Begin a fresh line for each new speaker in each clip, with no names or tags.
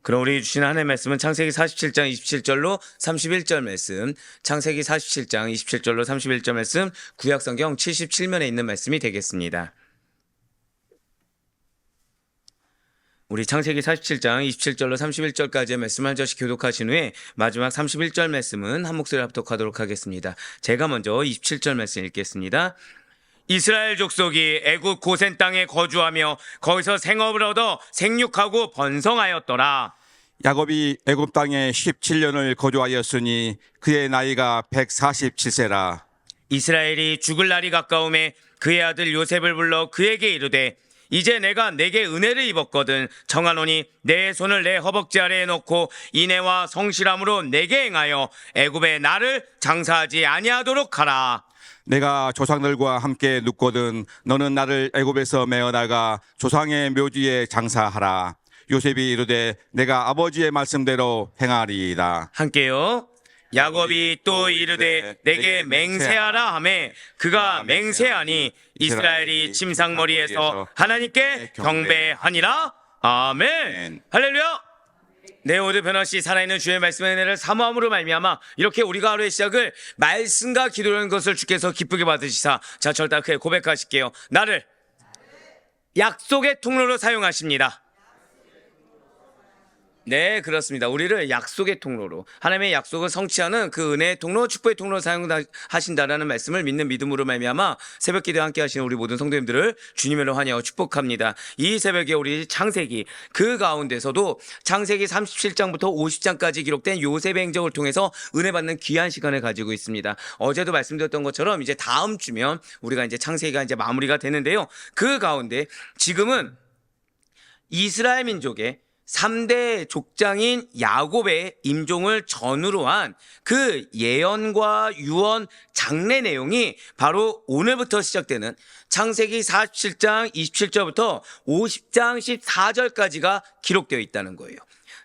그럼 우리 주신 하나님의 말씀은 창세기 47장 27절로 31절 말씀, 창세기 47장 27절로 31절 말씀, 구약성경 77면에 있는 말씀이 되겠습니다. 우리 창세기 47장 27절로 31절까지의 말씀을 한 절씩 교독하신 후에 마지막 31절 말씀은 한 목소리로 합독하도록 하겠습니다. 제가 먼저 27절 말씀 읽겠습니다. 이스라엘 족속이 애굽 고센 땅에 거주하며 거기서 생업을 얻어 생육하고 번성하였더라.
야곱이 애굽 땅에 17년을 거주하였으니 그의 나이가 147세라.
이스라엘이 죽을 날이 가까움에 그의 아들 요셉을 불러 그에게 이르되 이제 내가 내게 은혜를 입었거든 청하노니 내 손을 내 허벅지 아래에 놓고 인애와 성실함으로 내게 행하여 애굽에 나를 장사하지 아니하도록 하라.
내가 조상들과 함께 눕거든 너는 나를 애굽에서 메어나가 조상의 묘지에 장사하라. 요셉이 이르되 내가 아버지의 말씀대로 행하리이다.
함께요. 야곱이 또 이르되 내게 맹세하라 하매 그가 맹세하니 이스라엘이 침상머리에서 하나님께 경배하니라. 아멘. 할렐루야. 내 모두 변함없이 살아있는 주의 말씀의 은혜를 사모함으로 말미암아 이렇게 우리가 하루의 시작을 말씀과 기도하는 것을 주께서 기쁘게 받으시사 자 절대 크게 고백하실게요. 나를 약속의 통로로 사용하십니다. 네, 그렇습니다. 우리를 약속의 통로로 하나님의 약속을 성취하는 그 은혜의 통로, 축복의 통로로 사용하신다라는 말씀을 믿는 믿음으로 말미암아 새벽 기도에 함께 하시는 우리 모든 성도님들을 주님으로 환영하고 축복합니다. 이 새벽에 우리 창세기 그 가운데서도 창세기 37장부터 50장까지 기록된 요셉의 행적을 통해서 은혜 받는 귀한 시간을 가지고 있습니다. 어제도 말씀드렸던 것처럼 이제 다음 주면 우리가 이제 창세기가 이제 마무리가 되는데요. 그 가운데 지금은 이스라엘 민족의 3대 족장인 야곱의 임종을 전후로 한 그 예언과 유언 장례 내용이 바로 오늘부터 시작되는 창세기 47장 27절부터 50장 14절까지가 기록되어 있다는 거예요.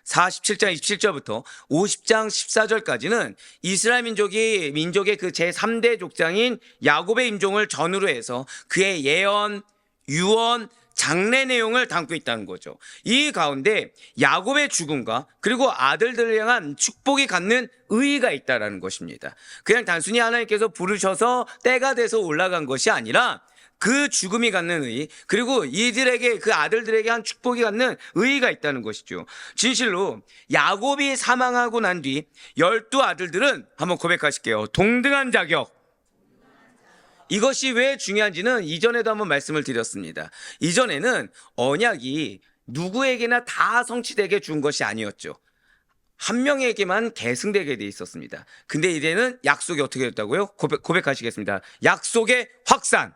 47장 27절부터 50장 14절까지는 이스라엘 민족의 그 제3대 족장인 야곱의 임종을 전후로 해서 그의 예언, 유언, 장례 내용을 담고 있다는 거죠. 이 가운데 야곱의 죽음과 그리고 아들들을 향한 축복이 갖는 의의가 있다는 것입니다. 그냥 단순히 하나님께서 부르셔서 때가 돼서 올라간 것이 아니라 그 죽음이 갖는 의의, 그리고 이들에게 그 아들들에게 한 축복이 갖는 의의가 있다는 것이죠. 진실로 야곱이 사망하고 난 뒤 12아들들은 한번 고백하실게요. 동등한 자격. 이것이 왜 중요한지는 이전에도 한번 말씀을 드렸습니다. 이전에는 언약이 누구에게나 다 성취되게 준 것이 아니었죠. 한 명에게만 계승되게 돼 있었습니다. 근데 이제는 약속이 어떻게 됐다고요? 고백하시겠습니다. 약속의 확산.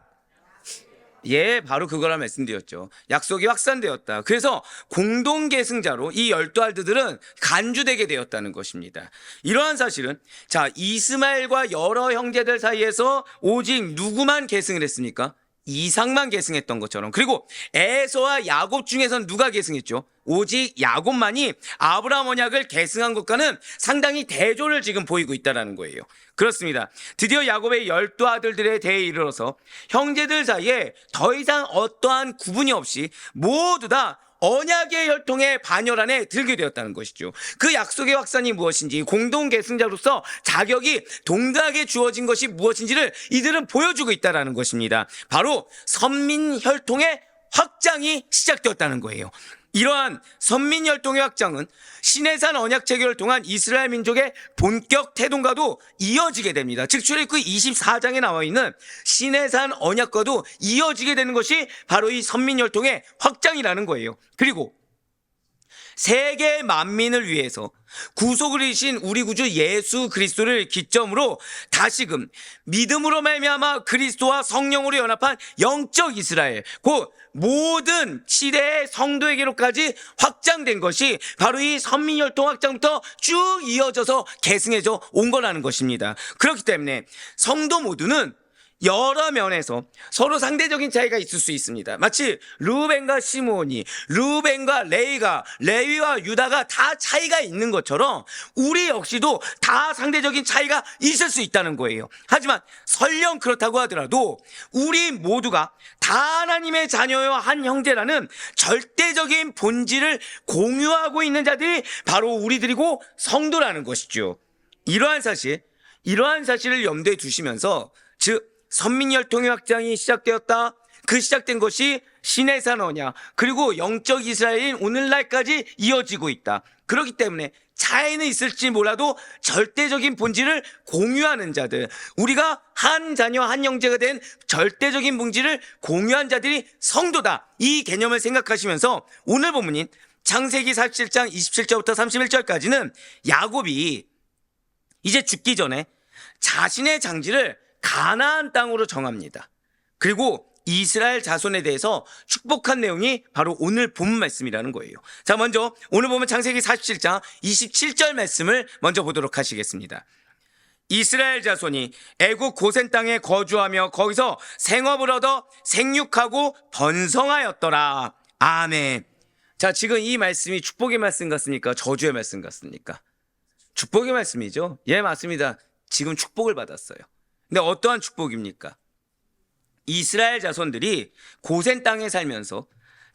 예, 바로 그거라 말씀드렸죠. 약속이 확산되었다. 그래서 공동 계승자로 이 12아들들은 간주되게 되었다는 것입니다. 이러한 사실은 자, 이스마엘과 여러 형제들 사이에서 오직 누구만 계승을 했습니까? 이삭만 계승했던 것처럼. 그리고 에서와 야곱 중에선 누가 계승했죠? 오직 야곱만이 아브라함 언약을 계승한 것과는 상당히 대조를 지금 보이고 있다는 거예요. 그렇습니다. 드디어 야곱의 12아들들에 대해 이르러서 형제들 사이에 더 이상 어떠한 구분이 없이 모두 다 언약의 혈통의 반열 안에 들게 되었다는 것이죠. 그 약속의 확산이 무엇인지, 공동 계승자로서 자격이 동등하게 주어진 것이 무엇인지를 이들은 보여주고 있다는 것입니다. 바로 선민 혈통의 확장이 시작되었다는 거예요. 이러한 선민 혈통의 확장은 시내산 언약 체결을 통한 이스라엘 민족의 본격 태동과도 이어지게 됩니다. 즉 출애굽기 24장에 나와 있는 시내산 언약과도 이어지게 되는 것이 바로 이 선민 혈통의 확장이라는 거예요. 그리고 세계 만민을 위해서 구속을 이루신 우리 구주 예수 그리스도를 기점으로 다시금 믿음으로 말미암아 그리스도와 성령으로 연합한 영적 이스라엘, 곧 모든 시대의 성도에게로까지 확장된 것이 바로 이 선민혈통 확장부터 쭉 이어져서 계승해져 온 거라는 것입니다. 그렇기 때문에 성도 모두는 여러 면에서 서로 상대적인 차이가 있을 수 있습니다. 마치 르우벤과 시므온이, 르우벤과 레위가, 레위와 유다가 다 차이가 있는 것처럼 우리 역시도 다 상대적인 차이가 있을 수 있다는 거예요. 하지만 설령 그렇다고 하더라도 우리 모두가 다 하나님의 자녀요 한 형제라는 절대적인 본질을 공유하고 있는 자들이 바로 우리들이고 성도라는 것이죠. 이러한 사실을 염두에 두시면서, 즉 선민혈통의 확장이 시작되었다. 그 시작된 것이 시내산 언약, 그리고 영적 이스라엘인 오늘날까지 이어지고 있다. 그렇기 때문에 차이는 있을지 몰라도 절대적인 본질을 공유하는 자들, 우리가 한 자녀 한 형제가 된 절대적인 본질을 공유한 자들이 성도다. 이 개념을 생각하시면서 오늘 본문인 창세기 47장 27절부터 31절까지는 야곱이 이제 죽기 전에 자신의 장지를 가나안 땅으로 정합니다. 그리고 이스라엘 자손에 대해서 축복한 내용이 바로 오늘 본 말씀이라는 거예요. 자, 먼저 오늘 보면 창세기 47장 27절 말씀을 먼저 보도록 하시겠습니다. 이스라엘 자손이 애굽 고센 땅에 거주하며 거기서 생업을 얻어 생육하고 번성하였더라. 아멘. 자, 지금 이 말씀이 축복의 말씀 같습니까? 저주의 말씀 같습니까? 축복의 말씀이죠. 예, 맞습니다. 지금 축복을 받았어요. 근데 어떠한 축복입니까? 이스라엘 자손들이 고센 땅에 살면서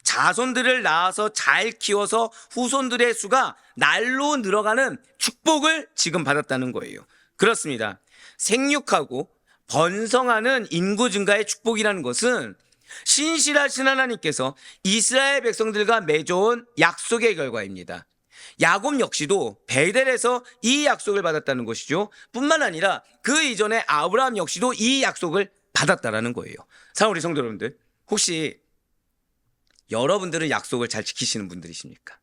자손들을 낳아서 잘 키워서 후손들의 수가 날로 늘어가는 축복을 지금 받았다는 거예요. 그렇습니다. 생육하고 번성하는 인구 증가의 축복이라는 것은 신실하신 하나님께서 이스라엘 백성들과 맺어온 약속의 결과입니다. 야곱 역시도 베델에서 이 약속을 받았다는 것이죠. 뿐만 아니라 그 이전에 아브라함 역시도 이 약속을 받았다라는 거예요. 사랑하는 우리 성도 여러분들, 혹시 여러분들은 약속을 잘 지키시는 분들이십니까?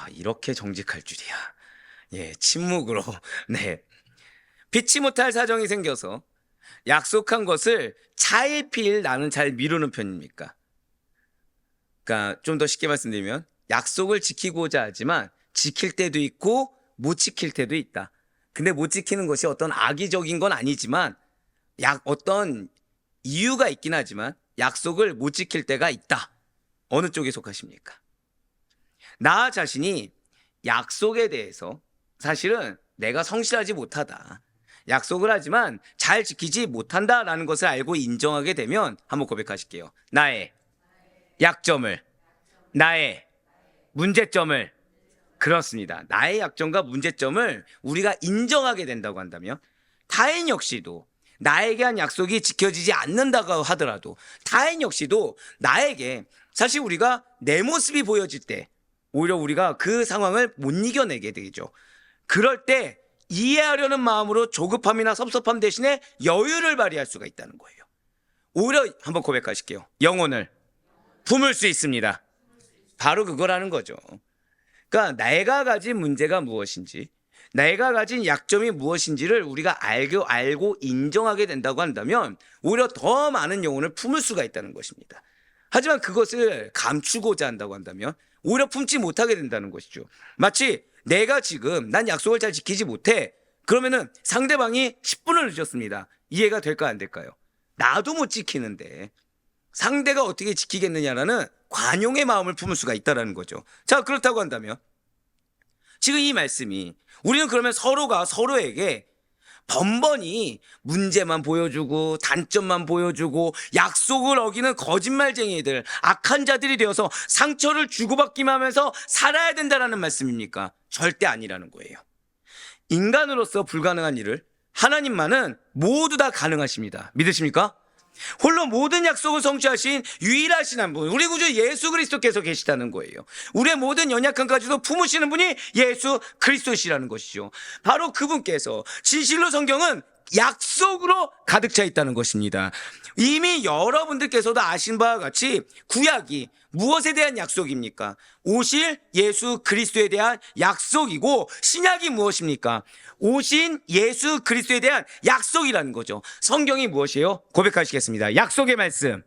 이렇게 정직할 줄이야. 예, 침묵으로. 네. 피치 못할 사정이 생겨서 약속한 것을 차일피일 나는 잘 미루는 편입니까? 그러니까 좀 더 쉽게 말씀드리면, 약속을 지키고자 하지만 지킬 때도 있고 못 지킬 때도 있다. 근데 못 지키는 것이 어떤 악의적인 건 아니지만 어떤 이유가 있긴 하지만 약속을 못 지킬 때가 있다. 어느 쪽에 속하십니까? 나 자신이 약속에 대해서 사실은 내가 성실하지 못하다, 약속을 하지만 잘 지키지 못한다라는 것을 알고 인정하게 되면 한번 고백하실게요. 나의 약점을, 나의 문제점을, 그렇습니다. 나의 약점과 문제점을 우리가 인정하게 된다고 한다면, 타인 역시도 나에게 한 약속이 지켜지지 않는다고 하더라도 타인 역시도 나에게, 사실 우리가 내 모습이 보여질 때 오히려 우리가 그 상황을 못 이겨내게 되죠. 그럴 때 이해하려는 마음으로 조급함이나 섭섭함 대신에 여유를 발휘할 수가 있다는 거예요. 오히려 한번 고백하실게요. 영혼을 품을 수 있습니다. 바로 그거라는 거죠. 그러니까 내가 가진 문제가 무엇인지, 내가 가진 약점이 무엇인지를 우리가 알고 인정하게 된다고 한다면 오히려 더 많은 영혼을 품을 수가 있다는 것입니다. 하지만 그것을 감추고자 한다고 한다면 오히려 품지 못하게 된다는 것이죠. 마치 내가 지금 난 약속을 잘 지키지 못해. 그러면은 상대방이 10분을 늦었습니다. 이해가 될까 안 될까요? 나도 못 지키는데 상대가 어떻게 지키겠느냐라는 관용의 마음을 품을 수가 있다는 거죠. 자, 그렇다고 한다면 지금 이 말씀이, 우리는 그러면 서로가 서로에게 번번이 문제만 보여주고 단점만 보여주고 약속을 어기는 거짓말쟁이들, 악한 자들이 되어서 상처를 주고받기만 하면서 살아야 된다는 말씀입니까? 절대 아니라는 거예요. 인간으로서 불가능한 일을 하나님만은 모두 다 가능하십니다. 믿으십니까? 홀로 모든 약속을 성취하신 유일하신 한 분, 우리 구주 예수 그리스도께서 계시다는 거예요. 우리의 모든 연약함까지도 품으시는 분이 예수 그리스도시라는 것이죠. 바로 그분께서, 진실로 성경은 약속으로 가득 차 있다는 것입니다. 이미 여러분들께서도 아신 바와 같이 구약이 무엇에 대한 약속입니까? 오실 예수 그리스도에 대한 약속이고, 신약이 무엇입니까? 오신 예수 그리스도에 대한 약속이라는 거죠. 성경이 무엇이에요? 고백하시겠습니다. 약속의 말씀.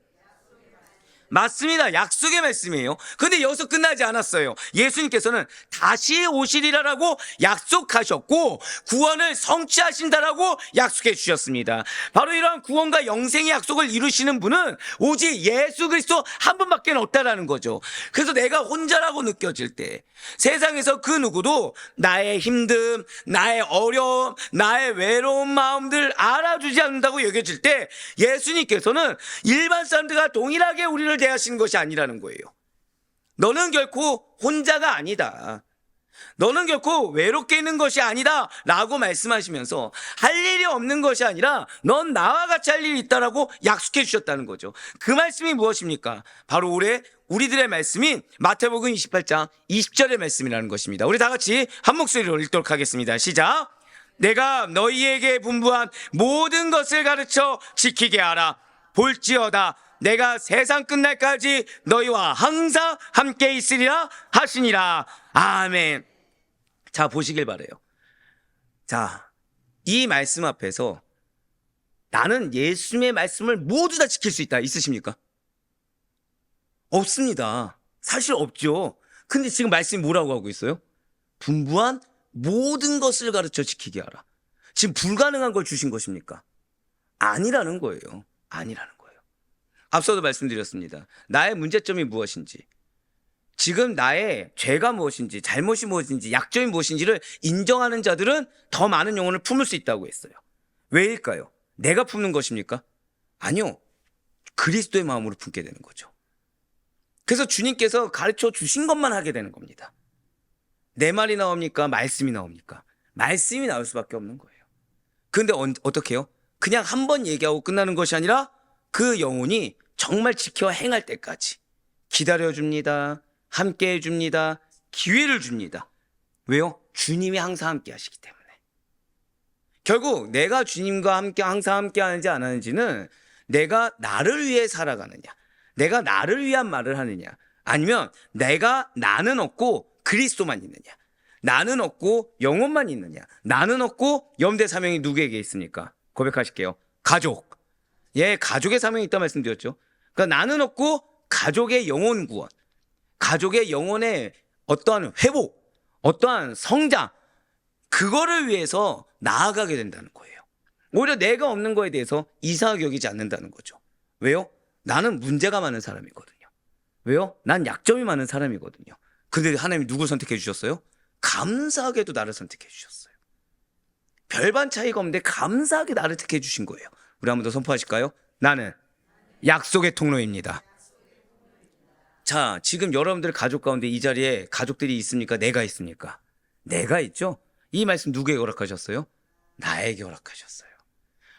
맞습니다. 약속의 말씀이에요. 근데 여기서 끝나지 않았어요. 예수님께서는 다시 오시리라라고 약속하셨고 구원을 성취하신다라고 약속해 주셨습니다. 바로 이러한 구원과 영생의 약속을 이루시는 분은 오직 예수 그리스도 한 분밖에 없다라는 거죠. 그래서 내가 혼자라고 느껴질 때 세상에서 그 누구도 나의 힘듦, 나의 어려움, 나의 외로운 마음들 알아주지 않는다고 여겨질 때 예수님께서는 일반 사람들과 동일하게 우리를 대하시는 것이 아니라는 거예요. 너는 결코 혼자가 아니다. 너는 결코 외롭게 있는 것이 아니다 라고 말씀하시면서 할 일이 없는 것이 아니라 넌 나와 같이 할 일이 있다라고 약속해 주셨다는 거죠. 그 말씀이 무엇입니까? 바로 올해 우리들의 말씀인 마태복음 28장 20절의 말씀이라는 것입니다. 우리 다 같이 한 목소리로 읽도록 하겠습니다. 시작. 내가 너희에게 분부한 모든 것을 가르쳐 지키게 하라. 볼지어다 내가 세상 끝날까지 너희와 항상 함께 있으리라 하시니라. 아멘. 자, 보시길 바라요. 자, 이 말씀 앞에서 나는 예수님의 말씀을 모두 다 지킬 수 있다 있으십니까? 없습니다. 사실 없죠. 근데 지금 말씀이 뭐라고 하고 있어요? 분부한 모든 것을 가르쳐 지키게 하라. 지금 불가능한 걸 주신 것입니까? 아니라는 거예요. 아니라는 거예요. 앞서도 말씀드렸습니다. 나의 문제점이 무엇인지, 지금 나의 죄가 무엇인지, 잘못이 무엇인지, 약점이 무엇인지를 인정하는 자들은 더 많은 영혼을 품을 수 있다고 했어요. 왜일까요? 내가 품는 것입니까? 아니요. 그리스도의 마음으로 품게 되는 거죠. 그래서 주님께서 가르쳐 주신 것만 하게 되는 겁니다. 내 말이 나옵니까? 말씀이 나옵니까? 말씀이 나올 수밖에 없는 거예요. 그런데 어떻게 해요? 그냥 한 번 얘기하고 끝나는 것이 아니라 그 영혼이 정말 지켜 행할 때까지 기다려줍니다. 함께 해줍니다. 기회를 줍니다. 왜요? 주님이 항상 함께 하시기 때문에. 결국 내가 주님과 함께 항상 함께 하는지 안 하는지는 내가 나를 위해 살아가느냐, 내가 나를 위한 말을 하느냐, 아니면 나는 없고 그리스도만 있느냐, 나는 없고 영혼만 있느냐, 나는 없고 염대 사명이 누구에게 있습니까? 고백하실게요. 가족. 예, 가족의 사명이 있다 말씀드렸죠. 그러니까 나는 없고 가족의 영혼 구원, 가족의 영혼의 어떠한 회복, 어떠한 성장, 그거를 위해서 나아가게 된다는 거예요. 오히려 내가 없는 거에 대해서 이상하게 여기지 않는다는 거죠. 왜요? 나는 문제가 많은 사람이거든요. 왜요? 난 약점이 많은 사람이거든요. 근데 하나님이 누굴 선택해 주셨어요? 감사하게도 나를 선택해 주셨어요. 별반 차이가 없는데 감사하게 나를 택해 주신 거예요. 우리 한 번 더 선포하실까요? 나는 약속의 통로입니다. 자, 지금 여러분들 가족 가운데 이 자리에 가족들이 있습니까? 내가 있습니까? 내가 있죠? 이 말씀 누구에게 허락하셨어요? 나에게 허락하셨어요.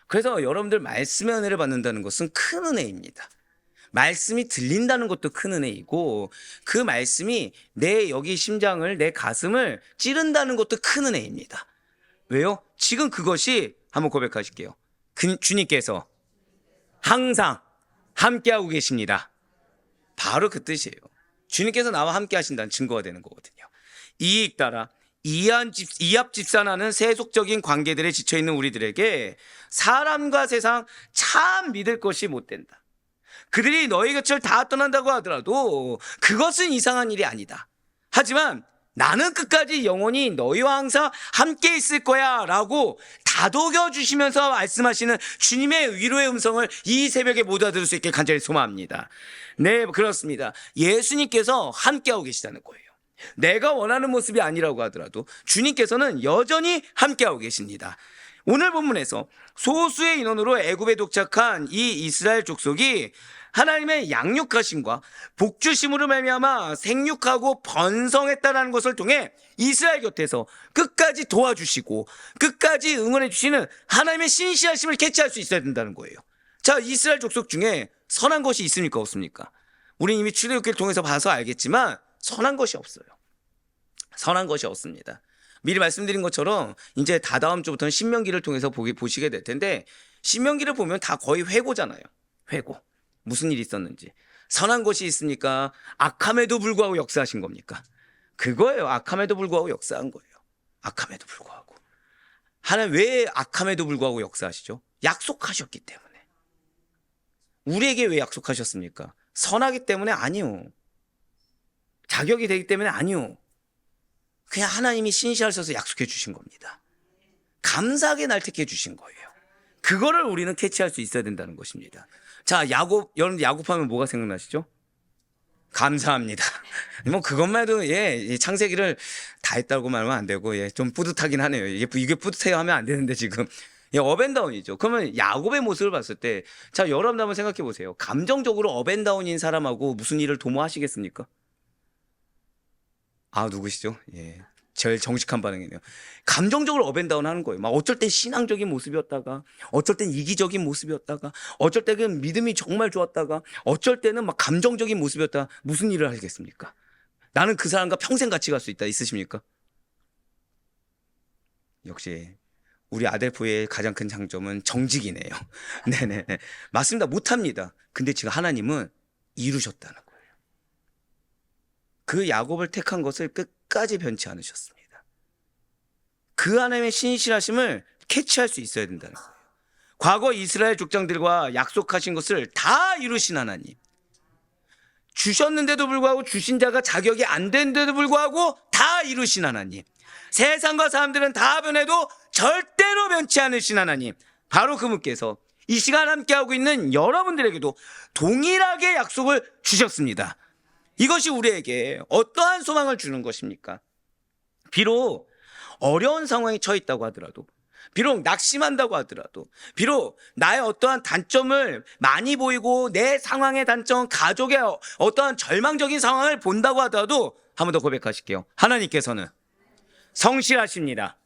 그래서 여러분들 말씀의 은혜를 받는다는 것은 큰 은혜입니다. 말씀이 들린다는 것도 큰 은혜이고, 그 말씀이 내 여기 심장을, 내 가슴을 찌른다는 것도 큰 은혜입니다. 왜요? 지금 그것이 한번 고백하실게요. 주님께서 항상 함께하고 계십니다. 바로 그 뜻이에요. 주님께서 나와 함께 하신다는 증거가 되는 거거든요. 이에 따라 이합 집산하는 세속적인 관계들에 지쳐있는 우리들에게 사람과 세상 참 믿을 것이 못 된다. 그들이 너희 곁을 다 떠난다고 하더라도 그것은 이상한 일이 아니다. 하지만 나는 끝까지 영원히 너희와 항상 함께 있을 거야 라고 다독여 주시면서 말씀하시는 주님의 위로의 음성을 이 새벽에 모두 들을 수 있게 간절히 소망합니다. 네, 그렇습니다. 예수님께서 함께하고 계시다는 거예요. 내가 원하는 모습이 아니라고 하더라도 주님께서는 여전히 함께하고 계십니다. 오늘 본문에서 소수의 인원으로 애굽에 도착한 이 이스라엘 족속이 하나님의 양육하심과 복주심으로 말미암아 생육하고 번성했다는 것을 통해 이스라엘 곁에서 끝까지 도와주시고 끝까지 응원해 주시는 하나님의 신실하심을 캐치할 수 있어야 된다는 거예요. 자, 이스라엘 족속 중에 선한 것이 있습니까? 없습니까? 우리는 이미 출애굽기를 통해서 봐서 알겠지만 선한 것이 없어요. 선한 것이 없습니다. 미리 말씀드린 것처럼 이제 다다음 주부터는 신명기를 통해서 보시게 될 텐데, 신명기를 보면 다 거의 회고잖아요. 회고. 무슨 일이 있었는지. 선한 것이 있습니까? 악함에도 불구하고 역사하신 겁니까? 그거예요. 악함에도 불구하고 역사한 거예요. 악함에도 불구하고. 하나님 왜 악함에도 불구하고 역사하시죠? 약속하셨기 때문에. 우리에게 왜 약속하셨습니까? 선하기 때문에 아니요. 자격이 되기 때문에 아니요. 그냥 하나님이 신실하셔서 약속해 주신 겁니다. 감사하게 날 택해 주신 거예요. 그거를 우리는 캐치할 수 있어야 된다는 것입니다. 자, 야곱, 여러분 야곱하면 뭐가 생각나시죠? 감사합니다. 뭐 그것만 해도 이 창세기를 다 했다고 말하면 안 되고 좀 뿌듯하긴 하네요. 이게 뿌듯해야 하면 안 되는데 지금 업앤다운이죠. 그러면 야곱의 모습을 봤을 때, 자, 여러분 한번 생각해 보세요. 감정적으로 업앤다운인 사람하고 무슨 일을 도모하시겠습니까? 아, 누구시죠? 제일 정직한 반응이네요. 감정적으로 업앤다운 하는 거예요. 막 어쩔 땐 신앙적인 모습이었다가, 어쩔 땐 이기적인 모습이었다가, 어쩔 때는 믿음이 정말 좋았다가, 어쩔 때는 막 감정적인 모습이었다가 무슨 일을 하겠습니까? 나는 그 사람과 평생 같이 갈 수 있다. 있으십니까? 역시 우리 아델포의 가장 큰 장점은 정직이네요. 네네, 맞습니다. 못합니다. 근데 지금 하나님은 이루셨다는 거예요. 그 야곱을 택한 것을 끝까지 변치 않으셨습니다. 그 하나님의 신실하심을 캐치할 수 있어야 된다는 거예요. 과거 이스라엘 족장들과 약속하신 것을 다 이루신 하나님, 주셨는데도 불구하고 주신 자가 자격이 안 된데도 불구하고 다 이루신 하나님, 세상과 사람들은 다 변해도 절대로 변치 않으신 하나님, 바로 그분께서 이 시간 함께하고 있는 여러분들에게도 동일하게 약속을 주셨습니다. 이것이 우리에게 어떠한 소망을 주는 것입니까? 비록 어려운 상황에 처해 있다고 하더라도, 비록 낙심한다고 하더라도, 비록 나의 어떠한 단점을 많이 보이고 내 상황의 단점, 가족의 어떠한 절망적인 상황을 본다고 하더라도 한 번 더 고백하실게요. 하나님께서는 성실하십니다.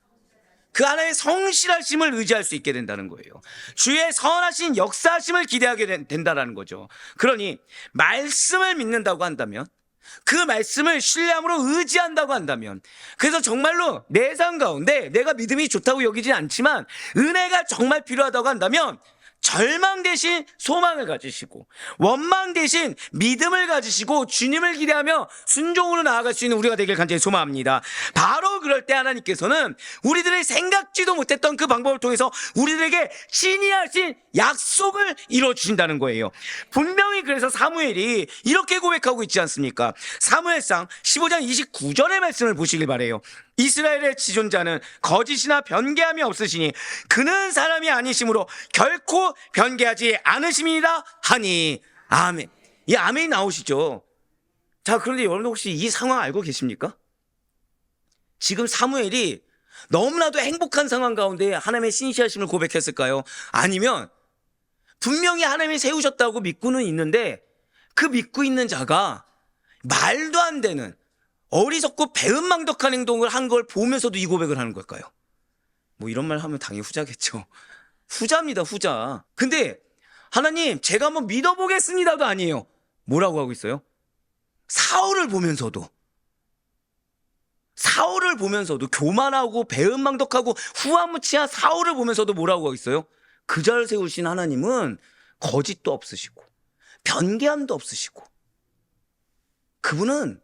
그 하나의 성실하심을 의지할 수 있게 된다는 거예요. 주의 선하신 역사하심을 기대하게 된다는 거죠. 그러니 말씀을 믿는다고 한다면, 그 말씀을 신뢰함으로 의지한다고 한다면, 그래서 정말로 내 삶 가운데 내가 믿음이 좋다고 여기진 않지만 은혜가 정말 필요하다고 한다면 절망 대신 소망을 가지시고 원망 대신 믿음을 가지시고 주님을 기대하며 순종으로 나아갈 수 있는 우리가 되길 간절히 소망합니다. 바로 그럴 때 하나님께서는 우리들의 생각지도 못했던 그 방법을 통해서 우리들에게 신이 하신 약속을 이루어주신다는 거예요. 분명히 그래서 사무엘이 이렇게 고백하고 있지 않습니까? 사무엘상 15장 29절의 말씀을 보시길 바라요. 이스라엘의 지존자는 거짓이나 변개함이 없으시니 그는 사람이 아니심으로 결코 변개하지 않으심이라 하니. 아멘. 이 아멘이 나오시죠. 자, 그런데 여러분 혹시 이 상황 알고 계십니까? 지금 사무엘이 너무나도 행복한 상황 가운데 하나님의 신실하심을 고백했을까요? 아니면 분명히 하나님이 세우셨다고 믿고는 있는데 그 믿고 있는 자가 말도 안 되는 어리석고 배은망덕한 행동을 한 걸 보면서도 이 고백을 하는 걸까요? 뭐 이런 말 하면 당연히 후자겠죠. 후자입니다, 후자. 근데 하나님 제가 한번 믿어보겠습니다도 아니에요. 뭐라고 하고 있어요? 사울을 보면서도 교만하고 배은망덕하고 후한무치한 사울을 보면서도 뭐라고 하고 있어요? 그 자를 세우신 하나님은 거짓도 없으시고 변개함도 없으시고 그분은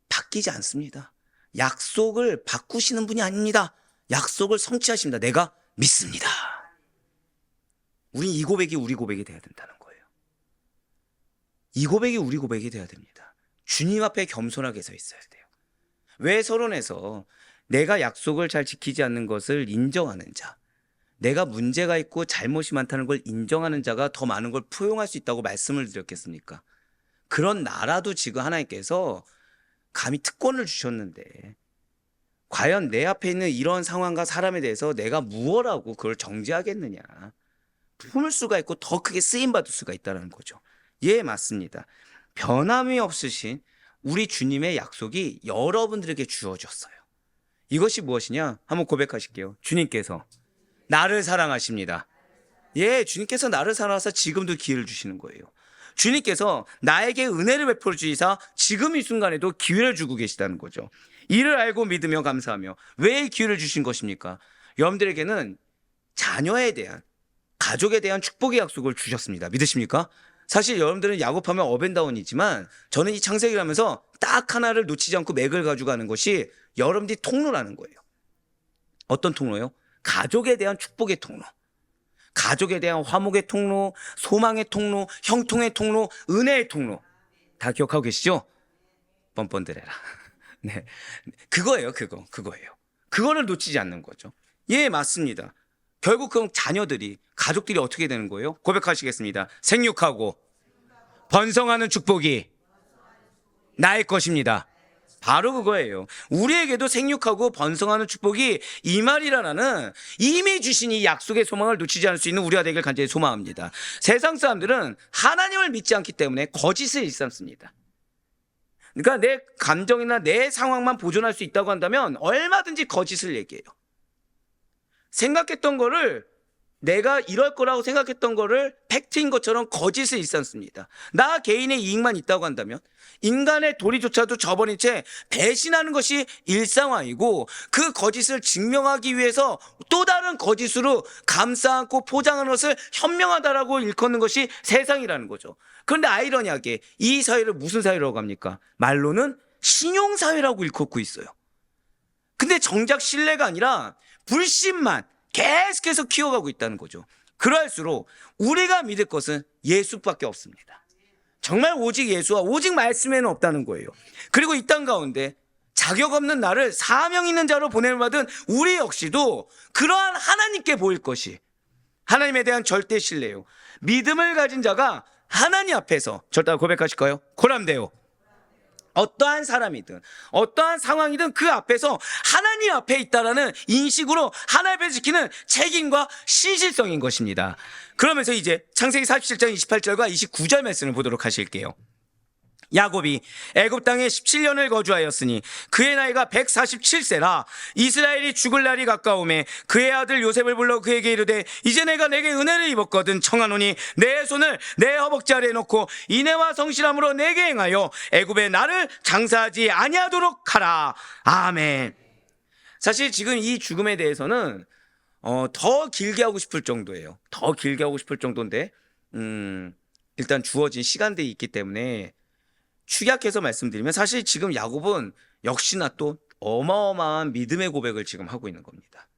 바뀌지 않습니다. 약속을 바꾸시는 분이 아닙니다. 약속을 성취하십니다. 내가 믿습니다. 우린 이 고백이 우리 고백이 돼야 된다는 거예요. 이 고백이 우리 고백이 돼야 됩니다. 주님 앞에 겸손하게 서 있어야 돼요. 왜 서론에서 내가 약속을 잘 지키지 않는 것을 인정하는 자, 내가 문제가 있고 잘못이 많다는 걸 인정하는 자가 더 많은 걸 포용할 수 있다고 말씀을 드렸겠습니까? 그런 나라도 지금 하나님께서 감히 특권을 주셨는데 과연 내 앞에 있는 이런 상황과 사람에 대해서 내가 무엇하고 그걸 정죄하겠느냐. 품을 수가 있고 더 크게 쓰임받을 수가 있다는 거죠. 예, 맞습니다. 변함이 없으신 우리 주님의 약속이 여러분들에게 주어졌어요. 이것이 무엇이냐? 한번 고백하실게요. 주님께서 나를 사랑하십니다. 예, 주님께서 나를 사랑하사 지금도 기회를 주시는 거예요. 주님께서 나에게 은혜를 베풀어 주시사 지금 이 순간에도 기회를 주고 계시다는 거죠. 이를 알고 믿으며 감사하며. 왜 기회를 주신 것입니까? 여러분들에게는 자녀에 대한, 가족에 대한 축복의 약속을 주셨습니다. 믿으십니까? 사실 여러분들은 야곱하면 업앤다운이지만 저는 이 창세기를 하면서 딱 하나를 놓치지 않고 맥을 가져가는 것이 여러분들이 통로라는 거예요. 어떤 통로요? 가족에 대한 축복의 통로, 가족에 대한 화목의 통로, 소망의 통로, 형통의 통로, 은혜의 통로. 다 기억하고 계시죠? 뻔뻔드레라. 네, 그거예요. 그거예요. 그거를 놓치지 않는 거죠. 예, 맞습니다. 결국 그럼 자녀들이, 가족들이 어떻게 되는 거예요? 고백하시겠습니다. 생육하고 번성하는 축복이 나의 것입니다. 바로 그거예요. 우리에게도 생육하고 번성하는 축복이 임하리라는 이미 주신 이 약속의 소망을 놓치지 않을 수 있는 우리가 되길 간절히 소망합니다. 세상 사람들은 하나님을 믿지 않기 때문에 거짓을 일삼습니다. 그러니까 내 감정이나 내 상황만 보존할 수 있다고 한다면 얼마든지 거짓을 얘기해요. 생각했던 거를, 내가 이럴 거라고 생각했던 거를 팩트인 것처럼 거짓을 일삼습니다. 나 개인의 이익만 있다고 한다면 인간의 도리조차도 저버린 채 배신하는 것이 일상화이고, 그 거짓을 증명하기 위해서 또 다른 거짓으로 감싸 안고 포장하는 것을 현명하다라고 일컫는 것이 세상이라는 거죠. 그런데 아이러니하게 이 사회를 무슨 사회라고 합니까? 말로는 신용사회라고 일컫고 있어요. 근데 정작 신뢰가 아니라 불신만 계속해서 키워가고 있다는 거죠. 그럴수록 우리가 믿을 것은 예수밖에 없습니다. 정말 오직 예수와 오직 말씀에는 없다는 거예요. 그리고 이 땅 가운데 자격 없는 나를 사명 있는 자로 보냄을 받은 우리 역시도 그러한 하나님께 보일 것이, 하나님에 대한 절대 신뢰요. 믿음을 가진 자가 하나님 앞에서 절대 고백하실까요? 고람되오. 어떠한 사람이든 어떠한 상황이든 그 앞에서 하나님 앞에 있다라는 인식으로 하나님 앞에 지키는 책임과 신실성인 것입니다. 그러면서 이제 창세기 47장 28절과 29절 말씀을 보도록 하실게요. 야곱이 애굽 땅에 17년을 거주하였으니 그의 나이가 147세라. 이스라엘이 죽을 날이 가까우매 그의 아들 요셉을 불러 그에게 이르되 이제 내가 내게 은혜를 입었거든 청하노니 내 손을 내 허벅지 아래에 놓고 인애와 성실함으로 내게 행하여 애굽에 나를 장사하지 아니하도록 하라. 아멘. 사실 지금 이 죽음에 대해서는 더 길게 하고 싶을 정도예요. 더 길게 하고 싶을 정도인데 일단 주어진 시간들이 있기 때문에 축약해서 말씀드리면, 사실 지금 야곱은 역시나 또 어마어마한 믿음의 고백을 지금 하고 있는 겁니다.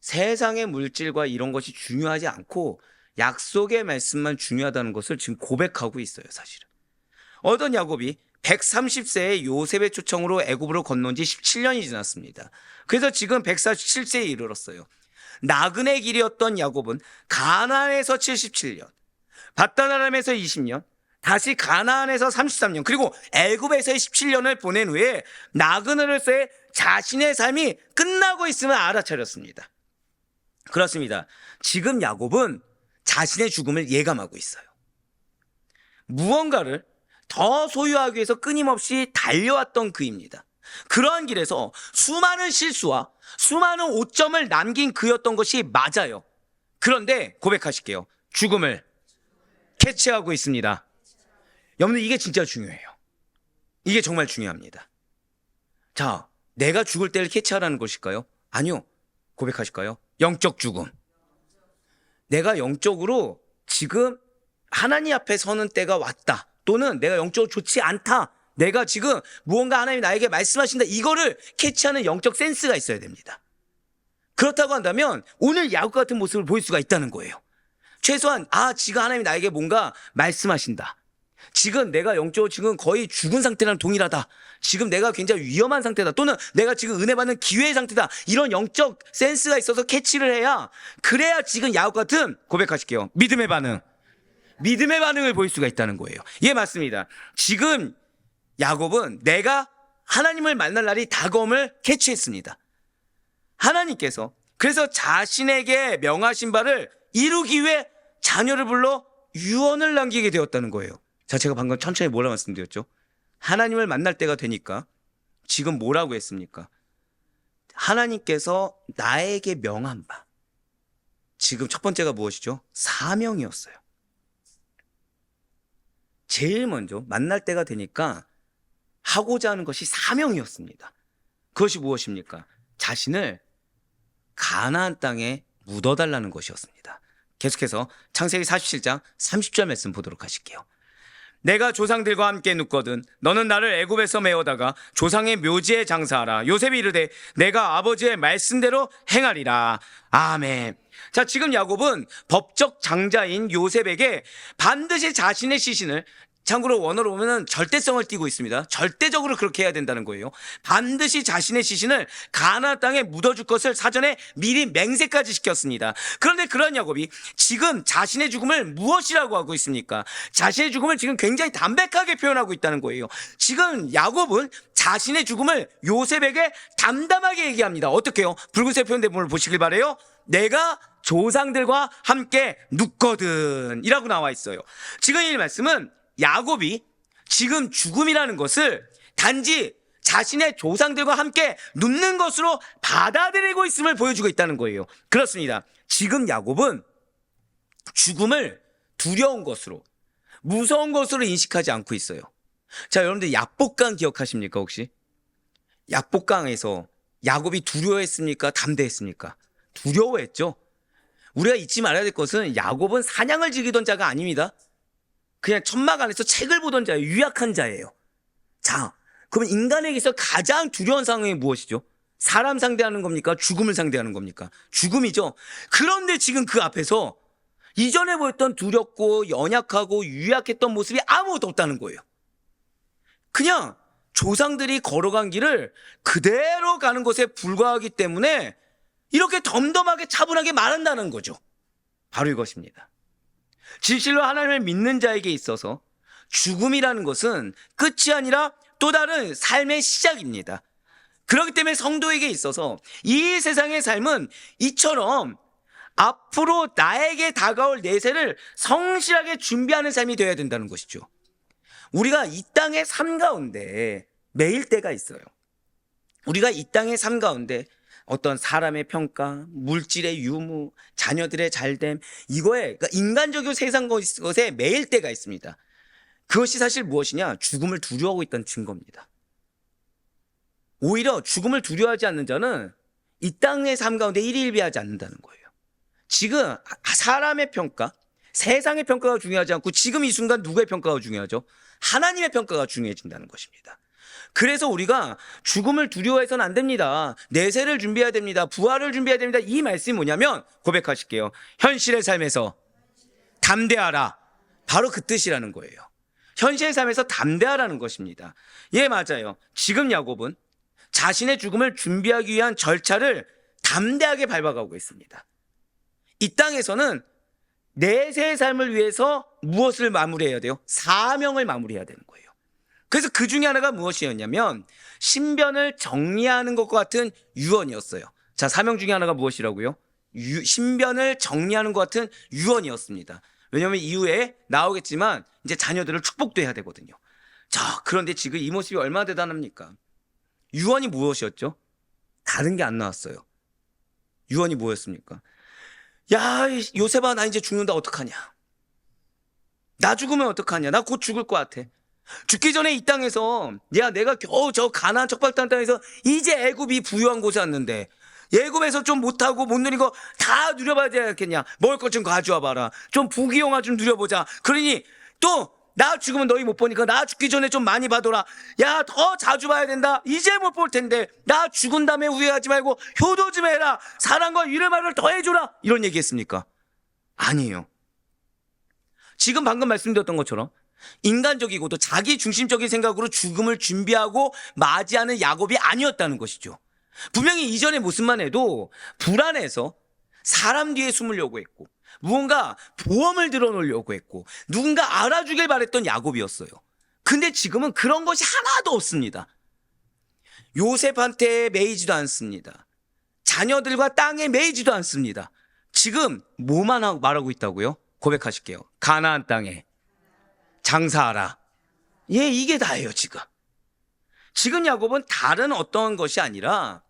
세상의 물질과 이런 것이 중요하지 않고 약속의 말씀만 중요하다는 것을 지금 고백하고 있어요. 사실은 어떤 야곱이 130세에 요셉의 초청으로 애굽으로 건넌 지 17년이 지났습니다. 그래서 지금 147세에 이르렀어요. 나그네 길이었던 야곱은 가나안에서 77년, 밧단아람에서 20년, 다시 가나안에서 33년, 그리고 애굽에서의 17년을 보낸 후에 나그네로서의 자신의 삶이 끝나고 있음을 알아차렸습니다. 그렇습니다. 지금 야곱은 자신의 죽음을 예감하고 있어요. 무언가를 더 소유하기 위해서 끊임없이 달려왔던 그입니다. 그러한 길에서 수많은 실수와 수많은 오점을 남긴 그였던 것이 맞아요. 그런데 고백하실게요. 죽음을 캐치하고 있습니다. 여러분들, 이게 진짜 중요해요. 이게 정말 중요합니다. 자, 내가 죽을 때를 캐치하라는 것일까요? 아니요. 고백하실까요? 영적 죽음. 내가 영적으로 지금 하나님 앞에 서는 때가 왔다. 또는 내가 영적으로 좋지 않다. 내가 지금 무언가 하나님이 나에게 말씀하신다. 이거를 캐치하는 영적 센스가 있어야 됩니다. 그렇다고 한다면 오늘 야곱 같은 모습을 보일 수가 있다는 거예요. 최소한 지금 하나님이 나에게 뭔가 말씀하신다. 지금 내가 영적으로 지금 거의 죽은 상태랑 동일하다. 지금 내가 굉장히 위험한 상태다. 또는 내가 지금 은혜 받는 기회의 상태다. 이런 영적 센스가 있어서 캐치를 해야, 그래야 지금 야곱 같은, 고백하실게요, 믿음의 반응을 보일 수가 있다는 거예요. 예, 맞습니다. 지금 야곱은 내가 하나님을 만날 날이 다가옴을 캐치했습니다. 하나님께서 그래서 자신에게 명하신 바를 이루기 위해 자녀를 불러 유언을 남기게 되었다는 거예요. 자, 제가 방금 천천히 뭐라 말씀드렸죠? 하나님을 만날 때가 되니까 지금 뭐라고 했습니까? 하나님께서 나에게 명한 바. 지금 첫 번째가 무엇이죠? 사명이었어요. 제일 먼저 만날 때가 되니까 하고자 하는 것이 사명이었습니다. 그것이 무엇입니까? 자신을 가나안 땅에 묻어달라는 것이었습니다. 계속해서 창세기 47장 30절 말씀 보도록 하실게요. 내가 조상들과 함께 눕거든 너는 나를 애굽에서 메어다가 조상의 묘지에 장사하라. 요셉이 이르되 내가 아버지의 말씀대로 행하리라. 아멘. 자, 지금 야곱은 법적 장자인 요셉에게 반드시 자신의 시신을 참고로 원어로 보면은 절대성을 띠고 있습니다. 절대적으로 그렇게 해야 된다는 거예요. 반드시 자신의 시신을 가나안 땅에 묻어줄 것을 사전에 미리 맹세까지 시켰습니다. 그런데 그런 야곱이 지금 자신의 죽음을 무엇이라고 하고 있습니까? 자신의 죽음을 지금 굉장히 담백하게 표현하고 있다는 거예요. 지금 야곱은 자신의 죽음을 요셉에게 담담하게 얘기합니다. 어떻게 해요? 붉은색 표현된 부분을 보시길 바래요. 내가 조상들과 함께 눕거든 이라고 나와 있어요. 지금 이 말씀은 야곱이 지금 죽음이라는 것을 단지 자신의 조상들과 함께 눕는 것으로 받아들이고 있음을 보여주고 있다는 거예요. 그렇습니다. 지금 야곱은 죽음을 두려운 것으로, 무서운 것으로 인식하지 않고 있어요. 자, 여러분들 약복강 기억하십니까 혹시? 약복강에서 야곱이 두려워했습니까? 담대했습니까? 두려워했죠. 우리가 잊지 말아야 될 것은 야곱은 사냥을 즐기던 자가 아닙니다. 그냥 천막 안에서 책을 보던 자예요. 유약한 자예요. 자, 그러면 인간에게서 가장 두려운 상황이 무엇이죠? 사람 상대하는 겁니까? 죽음을 상대하는 겁니까? 죽음이죠. 그런데 지금 그 앞에서 이전에 보였던 두렵고 연약하고 유약했던 모습이 아무것도 없다는 거예요. 그냥 조상들이 걸어간 길을 그대로 가는 것에 불과하기 때문에 이렇게 덤덤하게 차분하게 말한다는 거죠. 바로 이것입니다. 진실로 하나님을 믿는 자에게 있어서 죽음이라는 것은 끝이 아니라 또 다른 삶의 시작입니다. 그렇기 때문에 성도에게 있어서 이 세상의 삶은 이처럼 앞으로 나에게 다가올 내세를 성실하게 준비하는 삶이 되어야 된다는 것이죠. 우리가 이 땅의 삶 가운데 매일 때가 있어요. 우리가 이 땅의 삶 가운데 어떤 사람의 평가, 물질의 유무, 자녀들의 잘됨, 이거에 그러니까 인간적이고 세상 것에 매일 때가 있습니다. 그것이 사실 무엇이냐? 죽음을 두려워하고 있다는 증거입니다. 오히려 죽음을 두려워하지 않는 자는 이 땅의 삶 가운데 일일비하지 않는다는 거예요. 지금 사람의 평가, 세상의 평가가 중요하지 않고 지금 이 순간 누구의 평가가 중요하죠? 하나님의 평가가 중요해진다는 것입니다. 그래서 우리가 죽음을 두려워해서는 안 됩니다. 내세를 준비해야 됩니다. 부활을 준비해야 됩니다. 이 말씀이 뭐냐면 고백하실게요. 현실의 삶에서 담대하라. 바로 그 뜻이라는 거예요. 현실의 삶에서 담대하라는 것입니다. 예, 맞아요. 지금 야곱은 자신의 죽음을 준비하기 위한 절차를 담대하게 밟아가고 있습니다. 이 땅에서는 내세의 삶을 위해서 무엇을 마무리해야 돼요? 사명을 마무리해야 되는 거예요. 그래서 그 중에 하나가 무엇이었냐면 신변을 정리하는 것과 같은 유언이었어요. 자, 사명 중에 하나가 무엇이라고요? 신변을 정리하는 것 같은 유언이었습니다. 왜냐하면 이후에 나오겠지만 이제 자녀들을 축복도 해야 되거든요. 자, 그런데 지금 이 모습이 얼마나 대단합니까? 유언이 무엇이었죠? 다른 게 안 나왔어요. 유언이 뭐였습니까? 야, 요셉아, 나 이제 죽는다. 어떡하냐? 나 죽으면 어떡하냐? 나 곧 죽을 것 같아. 죽기 전에 이 땅에서 야, 내가 겨우 저 가나안 척박한 땅에서 이제 애굽이 부유한 곳에 왔는데 애굽에서 좀 못하고 못 누린 거 다 누려봐야 되지 않겠냐? 먹을 것 좀 가져와 봐라. 좀 부귀영화 좀 누려보자. 그러니 또 나 죽으면 너희 못 보니까 나 죽기 전에 좀 많이 봐둬라. 야, 더 자주 봐야 된다. 이제 못 볼 텐데 나 죽은 다음에 후회하지 말고 효도 좀 해라. 사랑과 위로말을 더 해줘라. 이런 얘기했습니까? 아니에요. 지금 방금 말씀드렸던 것처럼 인간적이고도 자기 중심적인 생각으로 죽음을 준비하고 맞이하는 야곱이 아니었다는 것이죠. 분명히 이전의 모습만 해도 불안해서 사람 뒤에 숨으려고 했고 무언가 보험을 들어놓으려고 했고 누군가 알아주길 바랬던 야곱이었어요. 근데 지금은 그런 것이 하나도 없습니다. 요셉한테 매이지도 않습니다. 자녀들과 땅에 매이지도 않습니다. 지금 뭐만 말하고 있다고요? 고백하실게요. 가나안 땅에 장사하라. 예, 이게 다예요. 지금 야곱은 다른 어떤 것이 아니라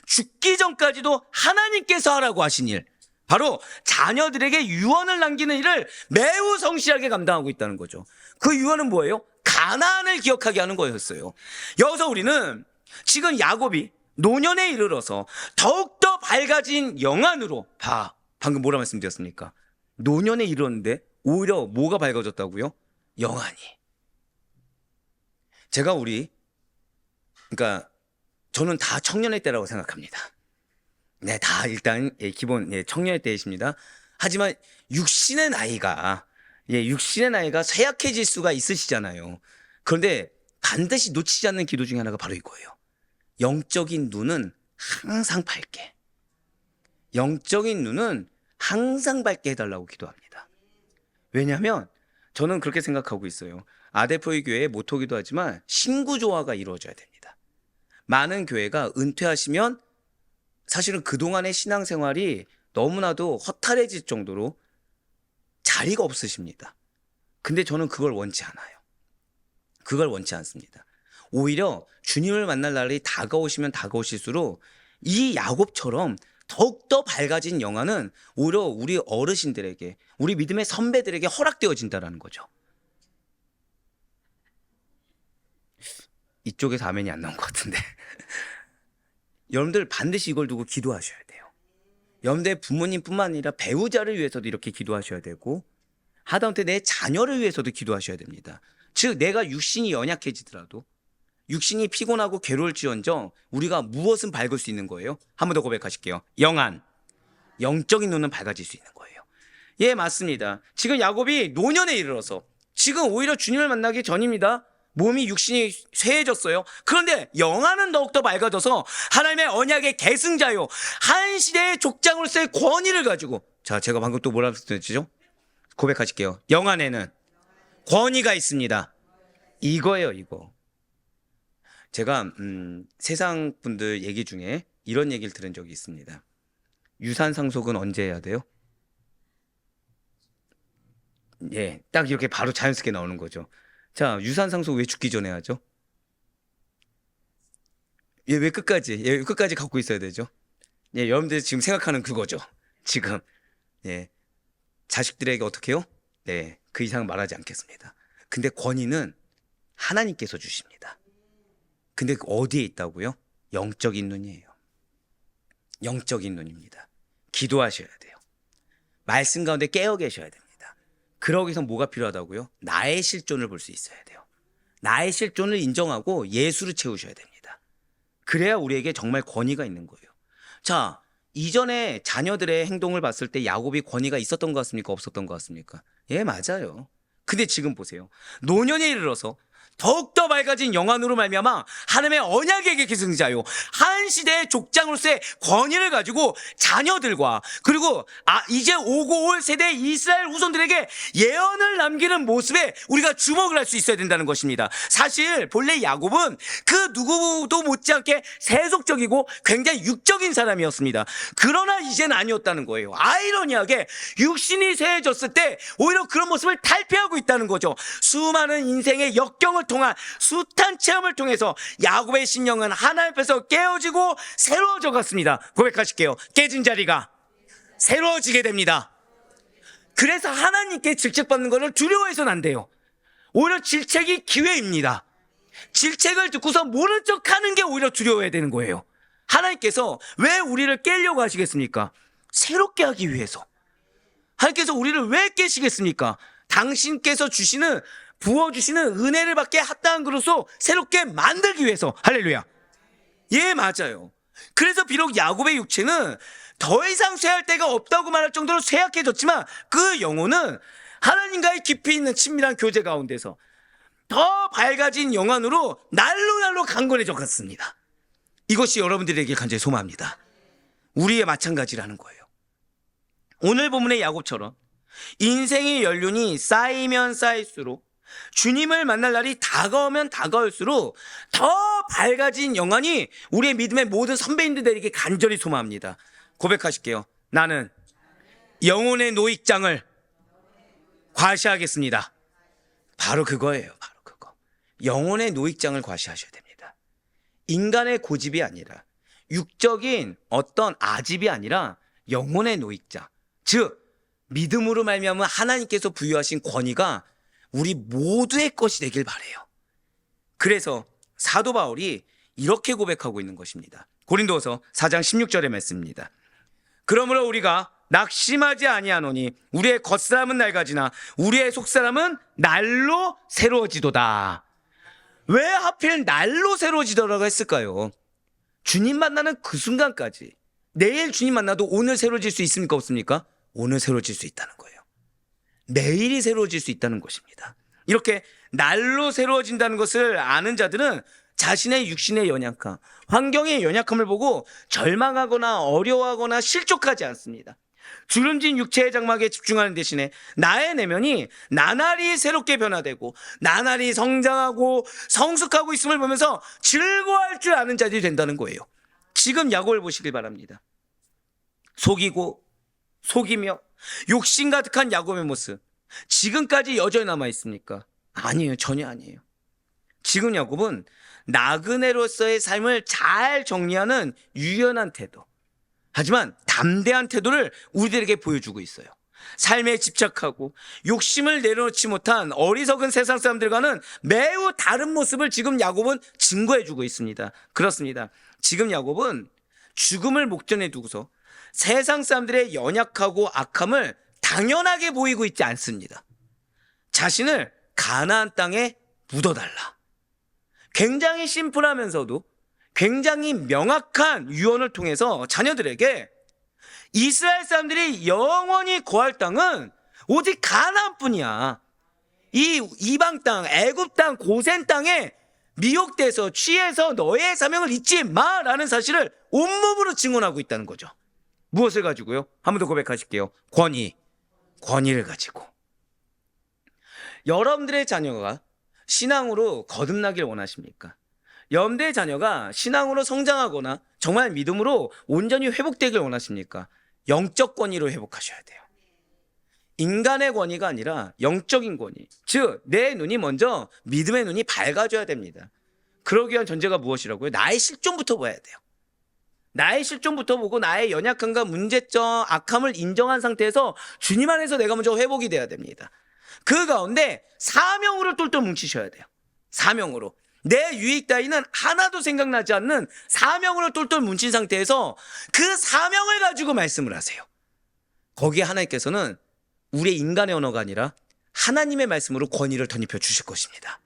죽기 전까지도 하나님께서 하라고 하신 일, 바로 자녀들에게 유언을 남기는 일을 매우 성실하게 감당하고 있다는 거죠. 그 유언은 뭐예요? 가나안을 기억하게 하는 거였어요. 여기서 우리는 지금 야곱이 노년에 이르러서 더욱더 밝아진 영안으로 방금 뭐라 말씀드렸습니까? 노년에 이르렀는데 오히려 뭐가 밝아졌다고요? 영안이. 제가 그러니까 저는 다 청년의 때라고 생각합니다. 네, 다 일단 기본 청년의 때이십니다. 하지만 육신의 나이가 육신의 나이가 쇠약해질 수가 있으시잖아요. 그런데 반드시 놓치지 않는 기도 중에 하나가 바로 이거예요. 영적인 눈은 항상 밝게. 영적인 눈은 항상 밝게 해달라고 기도합니다. 왜냐하면 저는 그렇게 생각하고 있어요. 아데포이 교회의 모토기도 하지만 신구조화가 이루어져야 됩니다. 많은 교회가 은퇴하시면 사실은 그동안의 신앙생활이 너무나도 허탈해질 정도로 자리가 없으십니다. 근데 저는 그걸 원치 않아요. 그걸 원치 않습니다. 오히려 주님을 만날 날이 다가오시면 다가오실수록 이 야곱처럼 더욱더 밝아진 영화는 오히려 우리 어르신들에게, 우리 믿음의 선배들에게 허락되어진다는 거죠. 이쪽에서 아멘이 안 나온 것 같은데 여러분들 반드시 이걸 두고 기도하셔야 돼요. 여러분들의 부모님뿐만 아니라 배우자를 위해서도 이렇게 기도하셔야 되고, 하다못해 내 자녀를 위해서도 기도하셔야 됩니다. 즉 내가 육신이 연약해지더라도, 육신이 피곤하고 괴로울지언정 우리가 무엇은 밝을 수 있는 거예요? 한 번 더 고백하실게요. 영안, 영적인 눈은 밝아질 수 있는 거예요. 예, 맞습니다. 지금 야곱이 노년에 이르러서 지금 오히려 주님을 만나기 전입니다. 몸이 육신이 쇠해졌어요. 그런데 영안은 더욱더 밝아져서 하나님의 언약의 계승자요, 한 시대의 족장으로서의 권위를 가지고, 자, 제가 방금 또 뭐라고 했죠? 고백하실게요. 영안에는 권위가 있습니다. 이거예요, 이거. 제가 세상 분들 얘기 중에 이런 얘기를 들은 적이 있습니다. 유산 상속은 언제 해야 돼요? 예, 딱 이렇게 바로 자연스럽게 나오는 거죠. 자, 유산 상속 왜 죽기 전에 하죠? 예, 왜 끝까지 갖고 있어야 되죠? 예, 여러분들이 지금 생각하는 그거죠. 지금 예, 자식들에게 어떻게 해요? 네, 그 이상 말하지 않겠습니다. 근데 권위는 하나님께서 주십니다. 근데 어디에 있다고요? 영적인 눈이에요. 영적인 눈입니다. 기도하셔야 돼요. 말씀 가운데 깨어 계셔야 됩니다. 그러기 위해서 뭐가 필요하다고요? 나의 실존을 볼 수 있어야 돼요. 나의 실존을 인정하고 예수를 채우셔야 됩니다. 그래야 우리에게 정말 권위가 있는 거예요. 자, 이전에 자녀들의 행동을 봤을 때 야곱이 권위가 있었던 것 같습니까? 없었던 것 같습니까? 예, 맞아요. 근데 지금 보세요. 노년에 이르러서 더욱더 밝아진 영안으로 말미암아 하나님의 언약의 계승자요, 한 시대의 족장으로서의 권위를 가지고 자녀들과, 그리고 이제 오고 올 세대 이스라엘 후손들에게 예언을 남기는 모습에 우리가 주목을 할 수 있어야 된다는 것입니다. 사실 본래 야곱은 그 누구도 못지않게 세속적이고 굉장히 육적인 사람이었습니다. 그러나 이제는 아니었다는 거예요. 아이러니하게 육신이 쇠해졌을 때 오히려 그런 모습을 탈피하고 있다는 거죠. 수많은 인생의 역경을 통한 숱한 체험을 통해서 야곱의 심령은 하나님 앞에서 깨어지고 새로워져 갔습니다. 고백하실게요. 깨진 자리가 새로워지게 됩니다. 그래서 하나님께 질책받는 것을 두려워해서는 안 돼요. 오히려 질책이 기회입니다. 질책을 듣고서 모른 척하는 게 오히려 두려워야 되는 거예요. 하나님께서 왜 우리를 깨려고 하시겠습니까? 새롭게 하기 위해서. 하나님께서 우리를 왜 깨시겠습니까? 당신께서 부어주시는 은혜를 받게 합당한 그릇으로 새롭게 만들기 위해서. 할렐루야. 예, 맞아요. 그래서 비록 야곱의 육체는 더 이상 쇠할 데가 없다고 말할 정도로 쇠약해졌지만 그 영혼은 하나님과의 깊이 있는 친밀한 교제 가운데서 더 밝아진 영안으로 날로 강건해져 갔습니다. 이것이 여러분들에게 간절히 소망합니다. 우리의 마찬가지라는 거예요. 오늘 본문의 야곱처럼 인생의 연륜이 쌓이면 쌓일수록, 주님을 만날 날이 다가오면 다가올수록 더 밝아진 영안이 우리의 믿음의 모든 선배님들에게 간절히 소망합니다. 고백하실게요. 나는 영혼의 노익장을 과시하겠습니다. 바로 그거예요. 바로 그거. 영혼의 노익장을 과시하셔야 됩니다. 인간의 고집이 아니라, 육적인 어떤 아집이 아니라 영혼의 노익장, 즉 믿음으로 말미암아 하나님께서 부여하신 권위가 우리 모두의 것이 되길 바라요. 그래서 사도 바울이 이렇게 고백하고 있는 것입니다. 고린도서 4장 16절의 말씀입니다. 그러므로 우리가 낙심하지 아니하노니 우리의 겉사람은 낡아지나 우리의 속사람은 날로 새로워지도다. 왜 하필 날로 새로워지더라고 했을까요? 주님 만나는 그 순간까지, 내일 주님 만나도 오늘 새로워질 수 있습니까? 없습니까? 오늘 새로워질 수 있다는 거예요. 내일이 새로워질 수 있다는 것입니다. 이렇게 날로 새로워진다는 것을 아는 자들은 자신의 육신의 연약함, 환경의 연약함을 보고 절망하거나 어려워하거나 실족하지 않습니다. 주름진 육체의 장막에 집중하는 대신에 나의 내면이 나날이 새롭게 변화되고 나날이 성장하고 성숙하고 있음을 보면서 즐거워할 줄 아는 자들이 된다는 거예요. 지금 야곱을 보시길 바랍니다. 속이고 속이며 욕심 가득한 야곱의 모습, 지금까지 여전히 남아 있습니까? 아니에요. 전혀 아니에요. 지금 야곱은 나그네로서의 삶을 잘 정리하는 유연한 태도, 하지만 담대한 태도를 우리들에게 보여주고 있어요. 삶에 집착하고 욕심을 내려놓지 못한 어리석은 세상 사람들과는 매우 다른 모습을 지금 야곱은 증거해주고 있습니다. 그렇습니다. 지금 야곱은 죽음을 목전에 두고서 세상 사람들의 연약하고 악함을 당연하게 보이고 있지 않습니다. 자신을 가나안 땅에 묻어달라. 굉장히 심플하면서도 굉장히 명확한 유언을 통해서 자녀들에게 이스라엘 사람들이 영원히 거할 땅은 오직 가나안뿐이야. 이 이방 땅, 애굽 땅, 고센 땅에 미혹돼서 취해서 너의 사명을 잊지 마라는 사실을 온몸으로 증언하고 있다는 거죠. 무엇을 가지고요? 한 번 더 고백하실게요. 권위를 가지고. 여러분들의 자녀가 신앙으로 거듭나길 원하십니까? 여러분들의 자녀가 신앙으로 성장하거나 정말 믿음으로 온전히 회복되길 원하십니까? 영적 권위로 회복하셔야 돼요. 인간의 권위가 아니라 영적인 권위. 즉, 내 눈이 먼저 믿음의 눈이 밝아져야 됩니다. 그러기 위한 전제가 무엇이라고요? 나의 실존부터 봐야 돼요. 나의 실존부터 보고 나의 연약함과 문제점, 악함을 인정한 상태에서 주님 안에서 내가 먼저 회복이 돼야 됩니다. 그 가운데 사명으로 똘똘 뭉치셔야 돼요. 사명으로. 내 유익 따위는 하나도 생각나지 않는 사명으로 똘똘 뭉친 상태에서 그 사명을 가지고 말씀을 하세요. 거기에 하나님께서는 우리의 인간의 언어가 아니라 하나님의 말씀으로 권위를 덧입혀 주실 것입니다.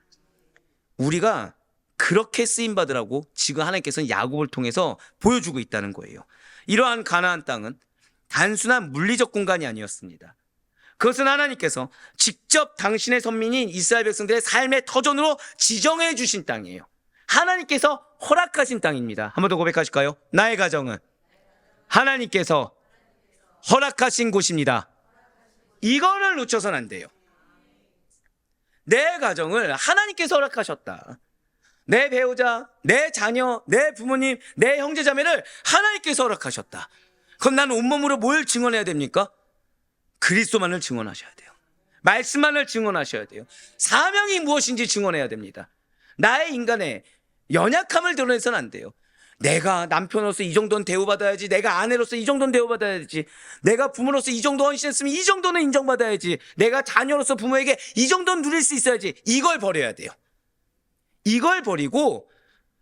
우리가 그렇게 쓰임받으라고 지금 하나님께서는 야곱을 통해서 보여주고 있다는 거예요. 이러한 가나안 땅은 단순한 물리적 공간이 아니었습니다. 그것은 하나님께서 직접 당신의 선민인 이스라엘 백성들의 삶의 터전으로 지정해 주신 땅이에요. 하나님께서 허락하신 땅입니다. 한 번 더 고백하실까요? 나의 가정은 하나님께서 허락하신 곳입니다. 이거를 놓쳐서는 안 돼요. 내 가정을 하나님께서 허락하셨다. 내 배우자, 내 자녀, 내 부모님, 내 형제자매를 하나님께서 허락하셨다. 그럼 나는 온몸으로 뭘 증언해야 됩니까? 그리스도만을 증언하셔야 돼요. 말씀만을 증언하셔야 돼요. 사명이 무엇인지 증언해야 됩니다. 나의 인간의 연약함을 드러내서는 안 돼요. 내가 남편으로서 이 정도는 대우받아야지, 내가 아내로서 이 정도는 대우받아야지, 내가 부모로서 이 정도 헌신했으면 이 정도는 인정받아야지, 내가 자녀로서 부모에게 이 정도는 누릴 수 있어야지. 이걸 버려야 돼요. 이걸 버리고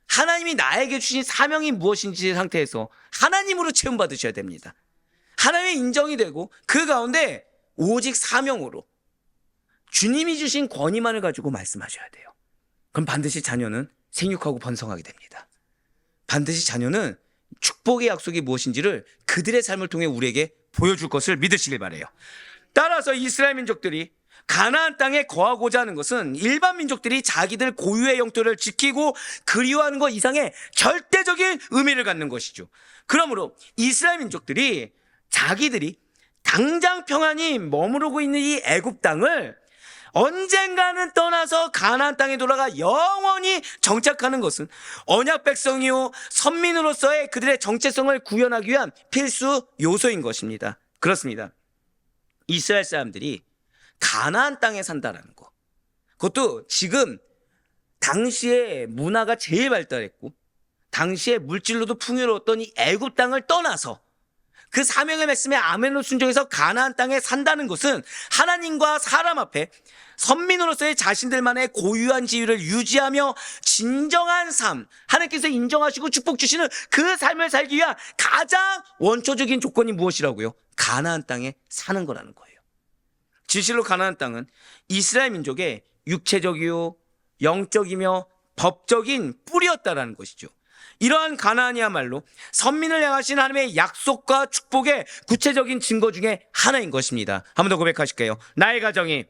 하나님이 나에게 주신 사명이 무엇인지 상태에서 하나님으로 체험받으셔야 됩니다. 하나님의 인정이 되고 그 가운데 오직 사명으로 주님이 주신 권위만을 가지고 말씀하셔야 돼요. 그럼 반드시 자녀는 생육하고 번성하게 됩니다. 반드시 자녀는 축복의 약속이 무엇인지를 그들의 삶을 통해 우리에게 보여줄 것을 믿으시길 바라요. 따라서 이스라엘 민족들이 가나안 땅에 거하고자 하는 것은 일반 민족들이 자기들 고유의 영토를 지키고 그리워하는 것 이상의 절대적인 의미를 갖는 것이죠. 그러므로 이스라엘 민족들이 자기들이 당장 평안히 머무르고 있는 이 애굽 땅을 언젠가는 떠나서 가나안 땅에 돌아가 영원히 정착하는 것은 언약 백성이요 선민으로서의 그들의 정체성을 구현하기 위한 필수 요소인 것입니다. 그렇습니다. 이스라엘 사람들이 가나안 땅에 산다라는 것, 그것도 지금 당시에 문화가 제일 발달했고 당시에 물질로도 풍요로웠던 이 애굽 땅을 떠나서 그 사명의 말씀에 아멘으로 순종해서 가나안 땅에 산다는 것은 하나님과 사람 앞에 선민으로서의 자신들만의 고유한 지위를 유지하며 진정한 삶, 하나님께서 인정하시고 축복 주시는 그 삶을 살기 위한 가장 원초적인 조건이 무엇이라고요? 가나안 땅에 사는 거라는 거예요. 진실로 가나안 땅은 이스라엘 민족의 육체적이요 영적이며 법적인 뿌리였다라는 것이죠. 이러한 가나안이야말로 선민을 향하신 하나님의 약속과 축복의 구체적인 증거 중에 하나인 것입니다. 한 번 더 고백하실게요. 나의 가정이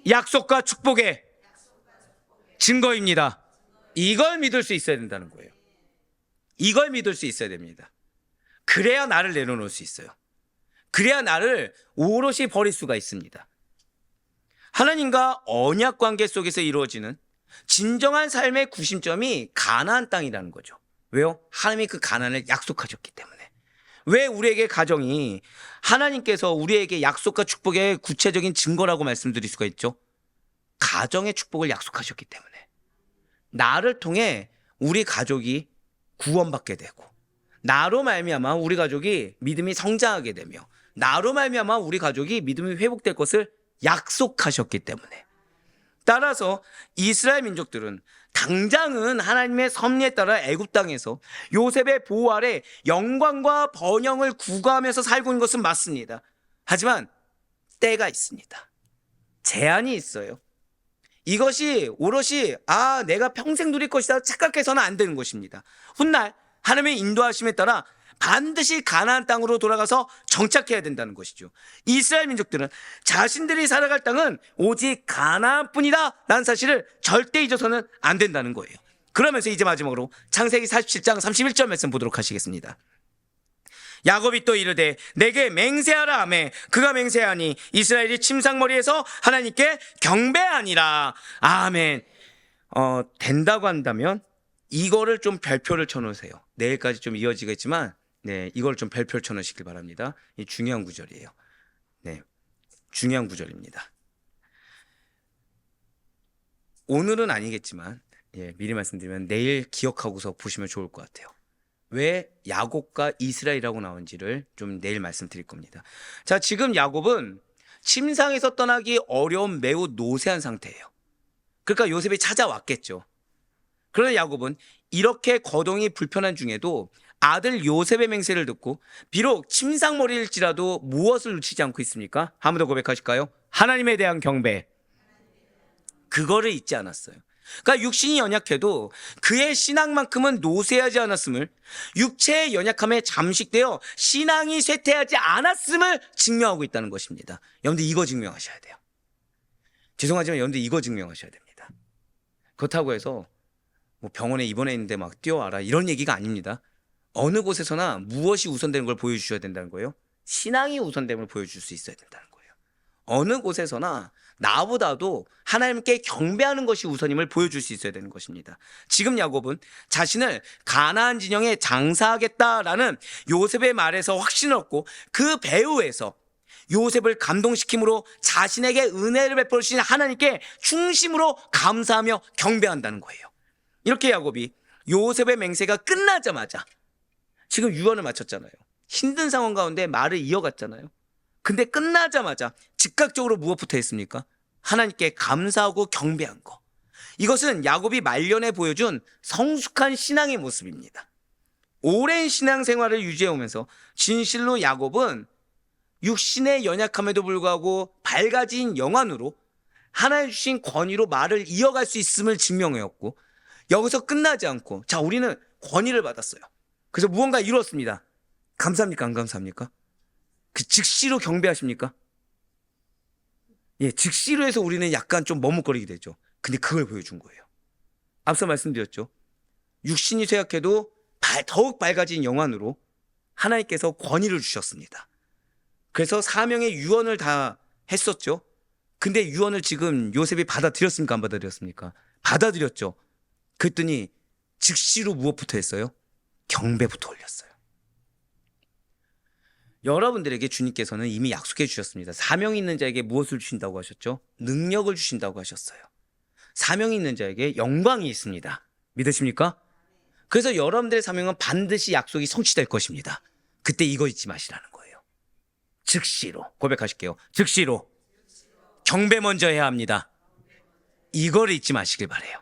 약속과 축복의 증거입니다. 이걸 믿을 수 있어야 된다는 거예요. 이걸 믿을 수 있어야 됩니다. 그래야 나를 내려놓을 수 있어요. 그래야 나를 오롯이 버릴 수가 있습니다. 하나님과 언약 관계 속에서 이루어지는 진정한 삶의 구심점이 가나안 땅이라는 거죠. 왜요? 하나님이 그 가나안을 약속하셨기 때문에. 왜 우리에게 가정이 하나님께서 우리에게 약속과 축복의 구체적인 증거라고 말씀드릴 수가 있죠? 가정의 축복을 약속하셨기 때문에. 나를 통해 우리 가족이 구원받게 되고, 나로 말미암아 우리 가족이 믿음이 성장하게 되며, 나로 말미암아 우리 가족이 믿음이 회복될 것을 약속하셨기 때문에. 따라서 이스라엘 민족들은 당장은 하나님의 섭리에 따라 애굽 땅에서 요셉의 보호 아래 영광과 번영을 구가하면서 살고 있는 것은 맞습니다. 하지만 때가 있습니다. 제한이 있어요. 이것이 오롯이 내가 평생 누릴 것이다 착각해서는 안 되는 것입니다. 훗날 하나님의 인도하심에 따라 반드시 가나안 땅으로 돌아가서 정착해야 된다는 것이죠. 이스라엘 민족들은 자신들이 살아갈 땅은 오직 가나안뿐이다 라는 사실을 절대 잊어서는 안 된다는 거예요. 그러면서 이제 마지막으로 창세기 47장 31절 말씀 보도록 하시겠습니다. 야곱이 또 이르되 내게 맹세하라 하매 그가 맹세하니 이스라엘이 침상머리에서 하나님께 경배하니라. 아멘. 된다고 한다면 이거를 좀 별표를 쳐놓으세요. 내일까지 좀 이어지겠지만 이걸 좀 별표를 쳐놓으시길 바랍니다. 이 중요한 구절이에요. 중요한 구절입니다. 오늘은 아니겠지만 미리 말씀드리면 내일 기억하고서 보시면 좋을 것 같아요. 왜 야곱과 이스라엘이라고 나온지를 좀 내일 말씀드릴 겁니다. 자, 지금 야곱은 침상에서 떠나기 어려운 매우 노쇠한 상태예요. 그러니까 요셉이 찾아왔겠죠. 그러나 야곱은 이렇게 거동이 불편한 중에도 아들 요셉의 맹세를 듣고 비록 침상머리일지라도 무엇을 놓치지 않고 있습니까? 한 번 더 고백하실까요? 하나님에 대한 경배. 그거를 잊지 않았어요. 그러니까 육신이 연약해도 그의 신앙만큼은 노쇠하지 않았음을, 육체의 연약함에 잠식되어 신앙이 쇠퇴하지 않았음을 증명하고 있다는 것입니다. 여러분들 이거 증명하셔야 돼요. 죄송하지만 여러분들 이거 증명하셔야 됩니다. 그렇다고 해서 뭐 병원에 입원해 있는데 막 뛰어와라 이런 얘기가 아닙니다. 어느 곳에서나 무엇이 우선되는 걸 보여주셔야 된다는 거예요. 신앙이 우선됨을 보여줄 수 있어야 된다는 거예요. 어느 곳에서나 나보다도 하나님께 경배하는 것이 우선임을 보여줄 수 있어야 되는 것입니다. 지금 야곱은 자신을 가나안 진영에 장사하겠다라는 요셉의 말에서 확신을 얻고 그 배후에서 요셉을 감동시킴으로 자신에게 은혜를 베풀어 주신 하나님께 충심으로 감사하며 경배한다는 거예요. 이렇게 야곱이 요셉의 맹세가 끝나자마자 지금 유언을 마쳤잖아요. 힘든 상황 가운데 말을 이어갔잖아요. 근데 끝나자마자 즉각적으로 무엇부터 했습니까? 하나님께 감사하고 경배한 거. 이것은 야곱이 말년에 보여준 성숙한 신앙의 모습입니다. 오랜 신앙생활을 유지해오면서 진실로 야곱은 육신의 연약함에도 불구하고 밝아진 영안으로 하나님 주신 권위로 말을 이어갈 수 있음을 증명해왔고, 여기서 끝나지 않고 자 우리는 권위를 받았어요. 그래서 무언가 이루었습니다. 감사합니까? 안 감사합니까? 그 즉시로 경배하십니까? 즉시로 해서 우리는 약간 좀 머뭇거리게 되죠. 근데 그걸 보여준 거예요. 앞서 말씀드렸죠. 육신이 쇠약해도 더욱 밝아진 영안으로 하나님께서 권위를 주셨습니다. 그래서 사명의 유언을 다 했었죠. 근데 유언을 지금 요셉이 받아들였습니까? 안 받아들였습니까? 받아들였죠. 그랬더니 즉시로 무엇부터 했어요? 경배부터 올렸어요. 여러분들에게 주님께서는 이미 약속해 주셨습니다. 사명이 있는 자에게 무엇을 주신다고 하셨죠? 능력을 주신다고 하셨어요. 사명이 있는 자에게 영광이 있습니다. 믿으십니까? 그래서 여러분들의 사명은 반드시 약속이 성취될 것입니다. 그때 이거 잊지 마시라는 거예요. 즉시로 고백하실게요. 즉시로 경배 먼저 해야 합니다. 이거를 잊지 마시길 바래요.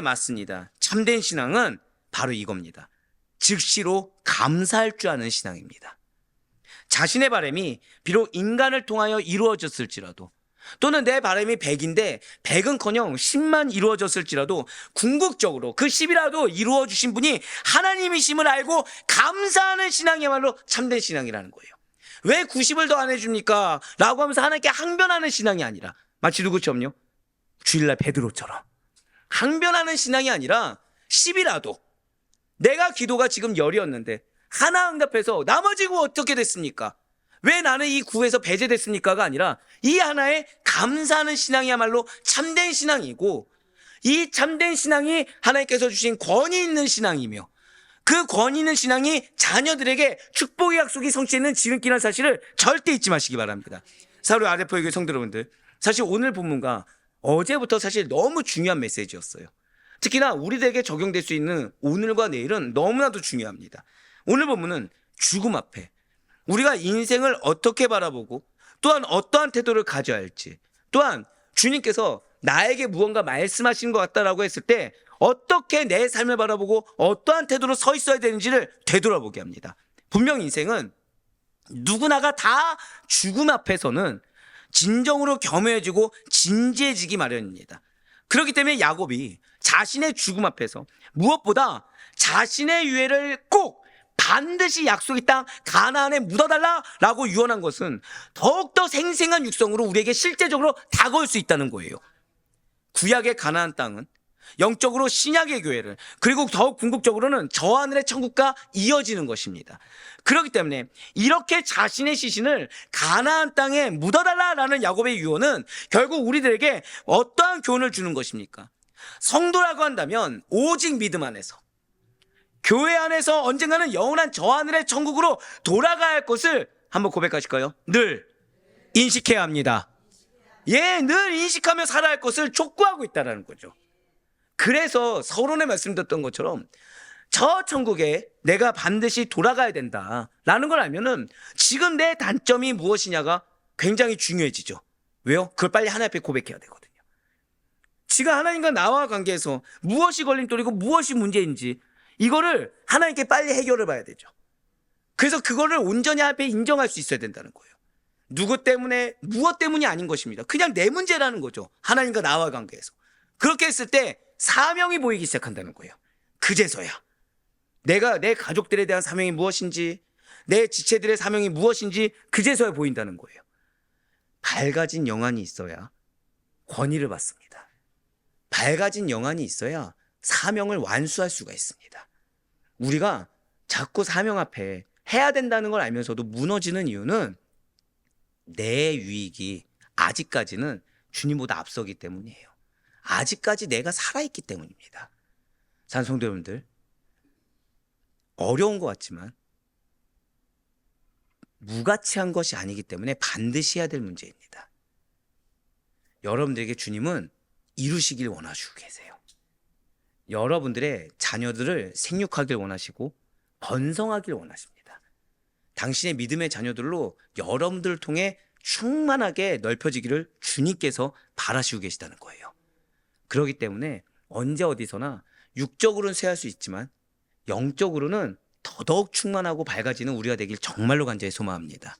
맞습니다. 참된 신앙은 바로 이겁니다. 즉시로 감사할 줄 아는 신앙입니다. 자신의 바람이 비록 인간을 통하여 이루어졌을지라도 또는 내 바람이 100인데 100은커녕 10만 이루어졌을지라도 궁극적으로 그 10이라도 이루어 주신 분이 하나님이심을 알고 감사하는 신앙이야말로 참된 신앙이라는 거예요. 왜 90을 더 안 해줍니까? 라고 하면서 하나님께 항변하는 신앙이 아니라, 마치 누구처럼요? 주일날 베드로처럼 항변하는 신앙이 아니라 10이라도 내가 기도가 지금 10이었는데 하나 응답해서 나머지고 어떻게 됐습니까? 왜 나는 이 구에서 배제됐습니까가 아니라 이 하나에 감사하는 신앙이야말로 참된 신앙이고, 이 참된 신앙이 하나님께서 주신 권위 있는 신앙이며, 그 권위 있는 신앙이 자녀들에게 축복의 약속이 성취되는 지름길이라는 사실을 절대 잊지 마시기 바랍니다. 사로 아데포에게 성도 여러분들, 사실 오늘 본문과 어제부터 사실 너무 중요한 메시지였어요. 특히나 우리들에게 적용될 수 있는 오늘과 내일은 너무나도 중요합니다. 오늘 본문은 죽음 앞에 우리가 인생을 어떻게 바라보고 또한 어떠한 태도를 가져야 할지, 또한 주님께서 나에게 무언가 말씀하신 것 같다라고 했을 때 어떻게 내 삶을 바라보고 어떠한 태도로 서 있어야 되는지를 되돌아보게 합니다. 분명 인생은 누구나가 다 죽음 앞에서는 진정으로 겸허해지고 진지해지기 마련입니다. 그렇기 때문에 야곱이 자신의 죽음 앞에서 무엇보다 자신의 유해를 꼭 반드시 약속의 땅 가나안에 묻어달라라고 유언한 것은 더욱더 생생한 육성으로 우리에게 실제적으로 다가올 수 있다는 거예요. 구약의 가나안 땅은 영적으로 신약의 교회를, 그리고 더욱 궁극적으로는 저 하늘의 천국과 이어지는 것입니다. 그렇기 때문에 이렇게 자신의 시신을 가나안 땅에 묻어달라라는 야곱의 유언은 결국 우리들에게 어떠한 교훈을 주는 것입니까? 성도라고 한다면 오직 믿음 안에서, 교회 안에서 언젠가는 영원한 저 하늘의 천국으로 돌아가야 할 것을 한번 고백하실까요? 늘 인식해야 합니다. 예, 늘 인식하며 살아야 할 것을 촉구하고 있다는 거죠. 그래서 서론에 말씀드렸던 것처럼 저 천국에 내가 반드시 돌아가야 된다라는 걸 알면은 지금 내 단점이 무엇이냐가 굉장히 중요해지죠. 왜요? 그걸 빨리 하나님 앞에 고백해야 되거든요. 지금 하나님과 나와 관계에서 무엇이 걸림돌이고 무엇이 문제인지 이거를 하나님께 빨리 해결을 봐야 되죠. 그래서 그거를 온전히 앞에 인정할 수 있어야 된다는 거예요. 누구 때문에, 무엇 때문이 아닌 것입니다. 그냥 내 문제라는 거죠. 하나님과 나와 관계에서. 그렇게 했을 때 사명이 보이기 시작한다는 거예요. 그제서야 내가 내 가족들에 대한 사명이 무엇인지, 내 지체들의 사명이 무엇인지 그제서야 보인다는 거예요. 밝아진 영안이 있어야 권위를 받습니다. 밝아진 영안이 있어야 사명을 완수할 수가 있습니다. 우리가 자꾸 사명 앞에 해야 된다는 걸 알면서도 무너지는 이유는 내 유익이 아직까지는 주님보다 앞서기 때문이에요. 아직까지 내가 살아있기 때문입니다. 산성도 여러분들, 어려운 것 같지만 무가치한 것이 아니기 때문에 반드시 해야 될 문제입니다. 여러분들에게 주님은 이루시길 원하시고 계세요. 여러분들의 자녀들을 생육하길 원하시고 번성하길 원하십니다. 당신의 믿음의 자녀들로 여러분들을 통해 충만하게 넓혀지기를 주님께서 바라시고 계시다는 거예요. 그렇기 때문에 언제 어디서나 육적으로는 쇠할 수 있지만 영적으로는 더더욱 충만하고 밝아지는 우리가 되길 정말로 간절히 소망합니다.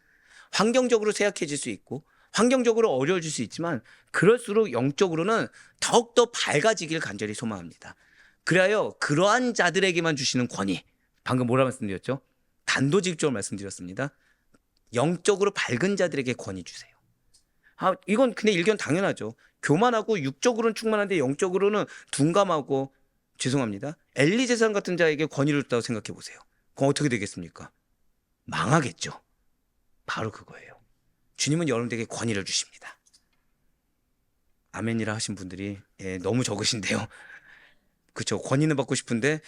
환경적으로 쇠약해질 수 있고 환경적으로 어려워질 수 있지만 그럴수록 영적으로는 더욱더 밝아지길 간절히 소망합니다. 그래야 그러한 자들에게만 주시는 권위, 방금 뭐라 말씀드렸죠? 단도직입적으로 말씀드렸습니다. 영적으로 밝은 자들에게 권위 주세요. 이건 그냥 일견 당연하죠. 교만하고 육적으로는 충만한데 영적으로는 둔감하고, 죄송합니다, 엘리 제사장 같은 자에게 권위를 줬다고 생각해 보세요. 그럼 어떻게 되겠습니까? 망하겠죠. 바로 그거예요. 주님은 여러분들에게 권위를 주십니다. 아멘이라 하신 분들이 너무 적으신데요. 그렇죠. 권위는 받고 싶은데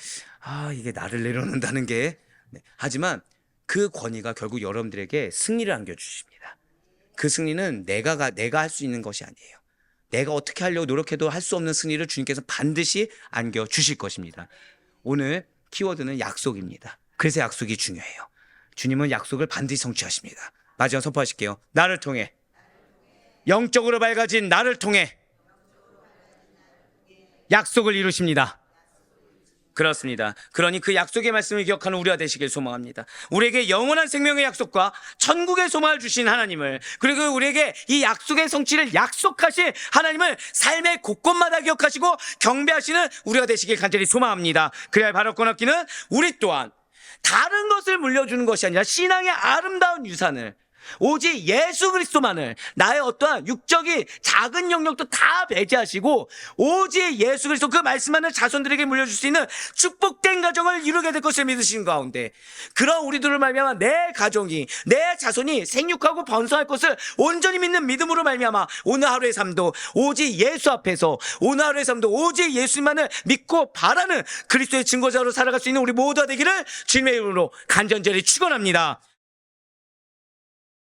이게 나를 내려놓는다는 게, 하지만 그 권위가 결국 여러분들에게 승리를 안겨주십니다. 그 승리는 내가 할 수 있는 것이 아니에요. 내가 어떻게 하려고 노력해도 할 수 없는 승리를 주님께서 반드시 안겨주실 것입니다. 오늘 키워드는 약속입니다. 그래서 약속이 중요해요. 주님은 약속을 반드시 성취하십니다. 마지막 선포하실게요. 나를 통해, 영적으로 밝아진 나를 통해 약속을 이루십니다. 그렇습니다. 그러니 그 약속의 말씀을 기억하는 우리가 되시길 소망합니다. 우리에게 영원한 생명의 약속과 천국의 소망을 주신 하나님을, 그리고 우리에게 이 약속의 성취를 약속하신 하나님을 삶의 곳곳마다 기억하시고 경배하시는 우리가 되시길 간절히 소망합니다. 그래야 바라고 얻기는 우리 또한 다른 것을 물려주는 것이 아니라 신앙의 아름다운 유산을, 오직 예수 그리스도만을, 나의 어떠한 육적인 작은 영역도 다 배제하시고 오직 예수 그리스도 그 말씀만을 자손들에게 물려줄 수 있는 축복된 가정을 이루게 될 것을 믿으시는 가운데, 그런 우리들을 말미암아 내 가정이, 내 자손이 생육하고 번성할 것을 온전히 믿는 믿음으로 말미암아 오늘 하루의 삶도 오직 예수 앞에서, 오늘 하루의 삶도 오직 예수님만을 믿고 바라는 그리스도의 증거자로 살아갈 수 있는 우리 모두가 되기를 주님의 이름으로 간절히 축원합니다.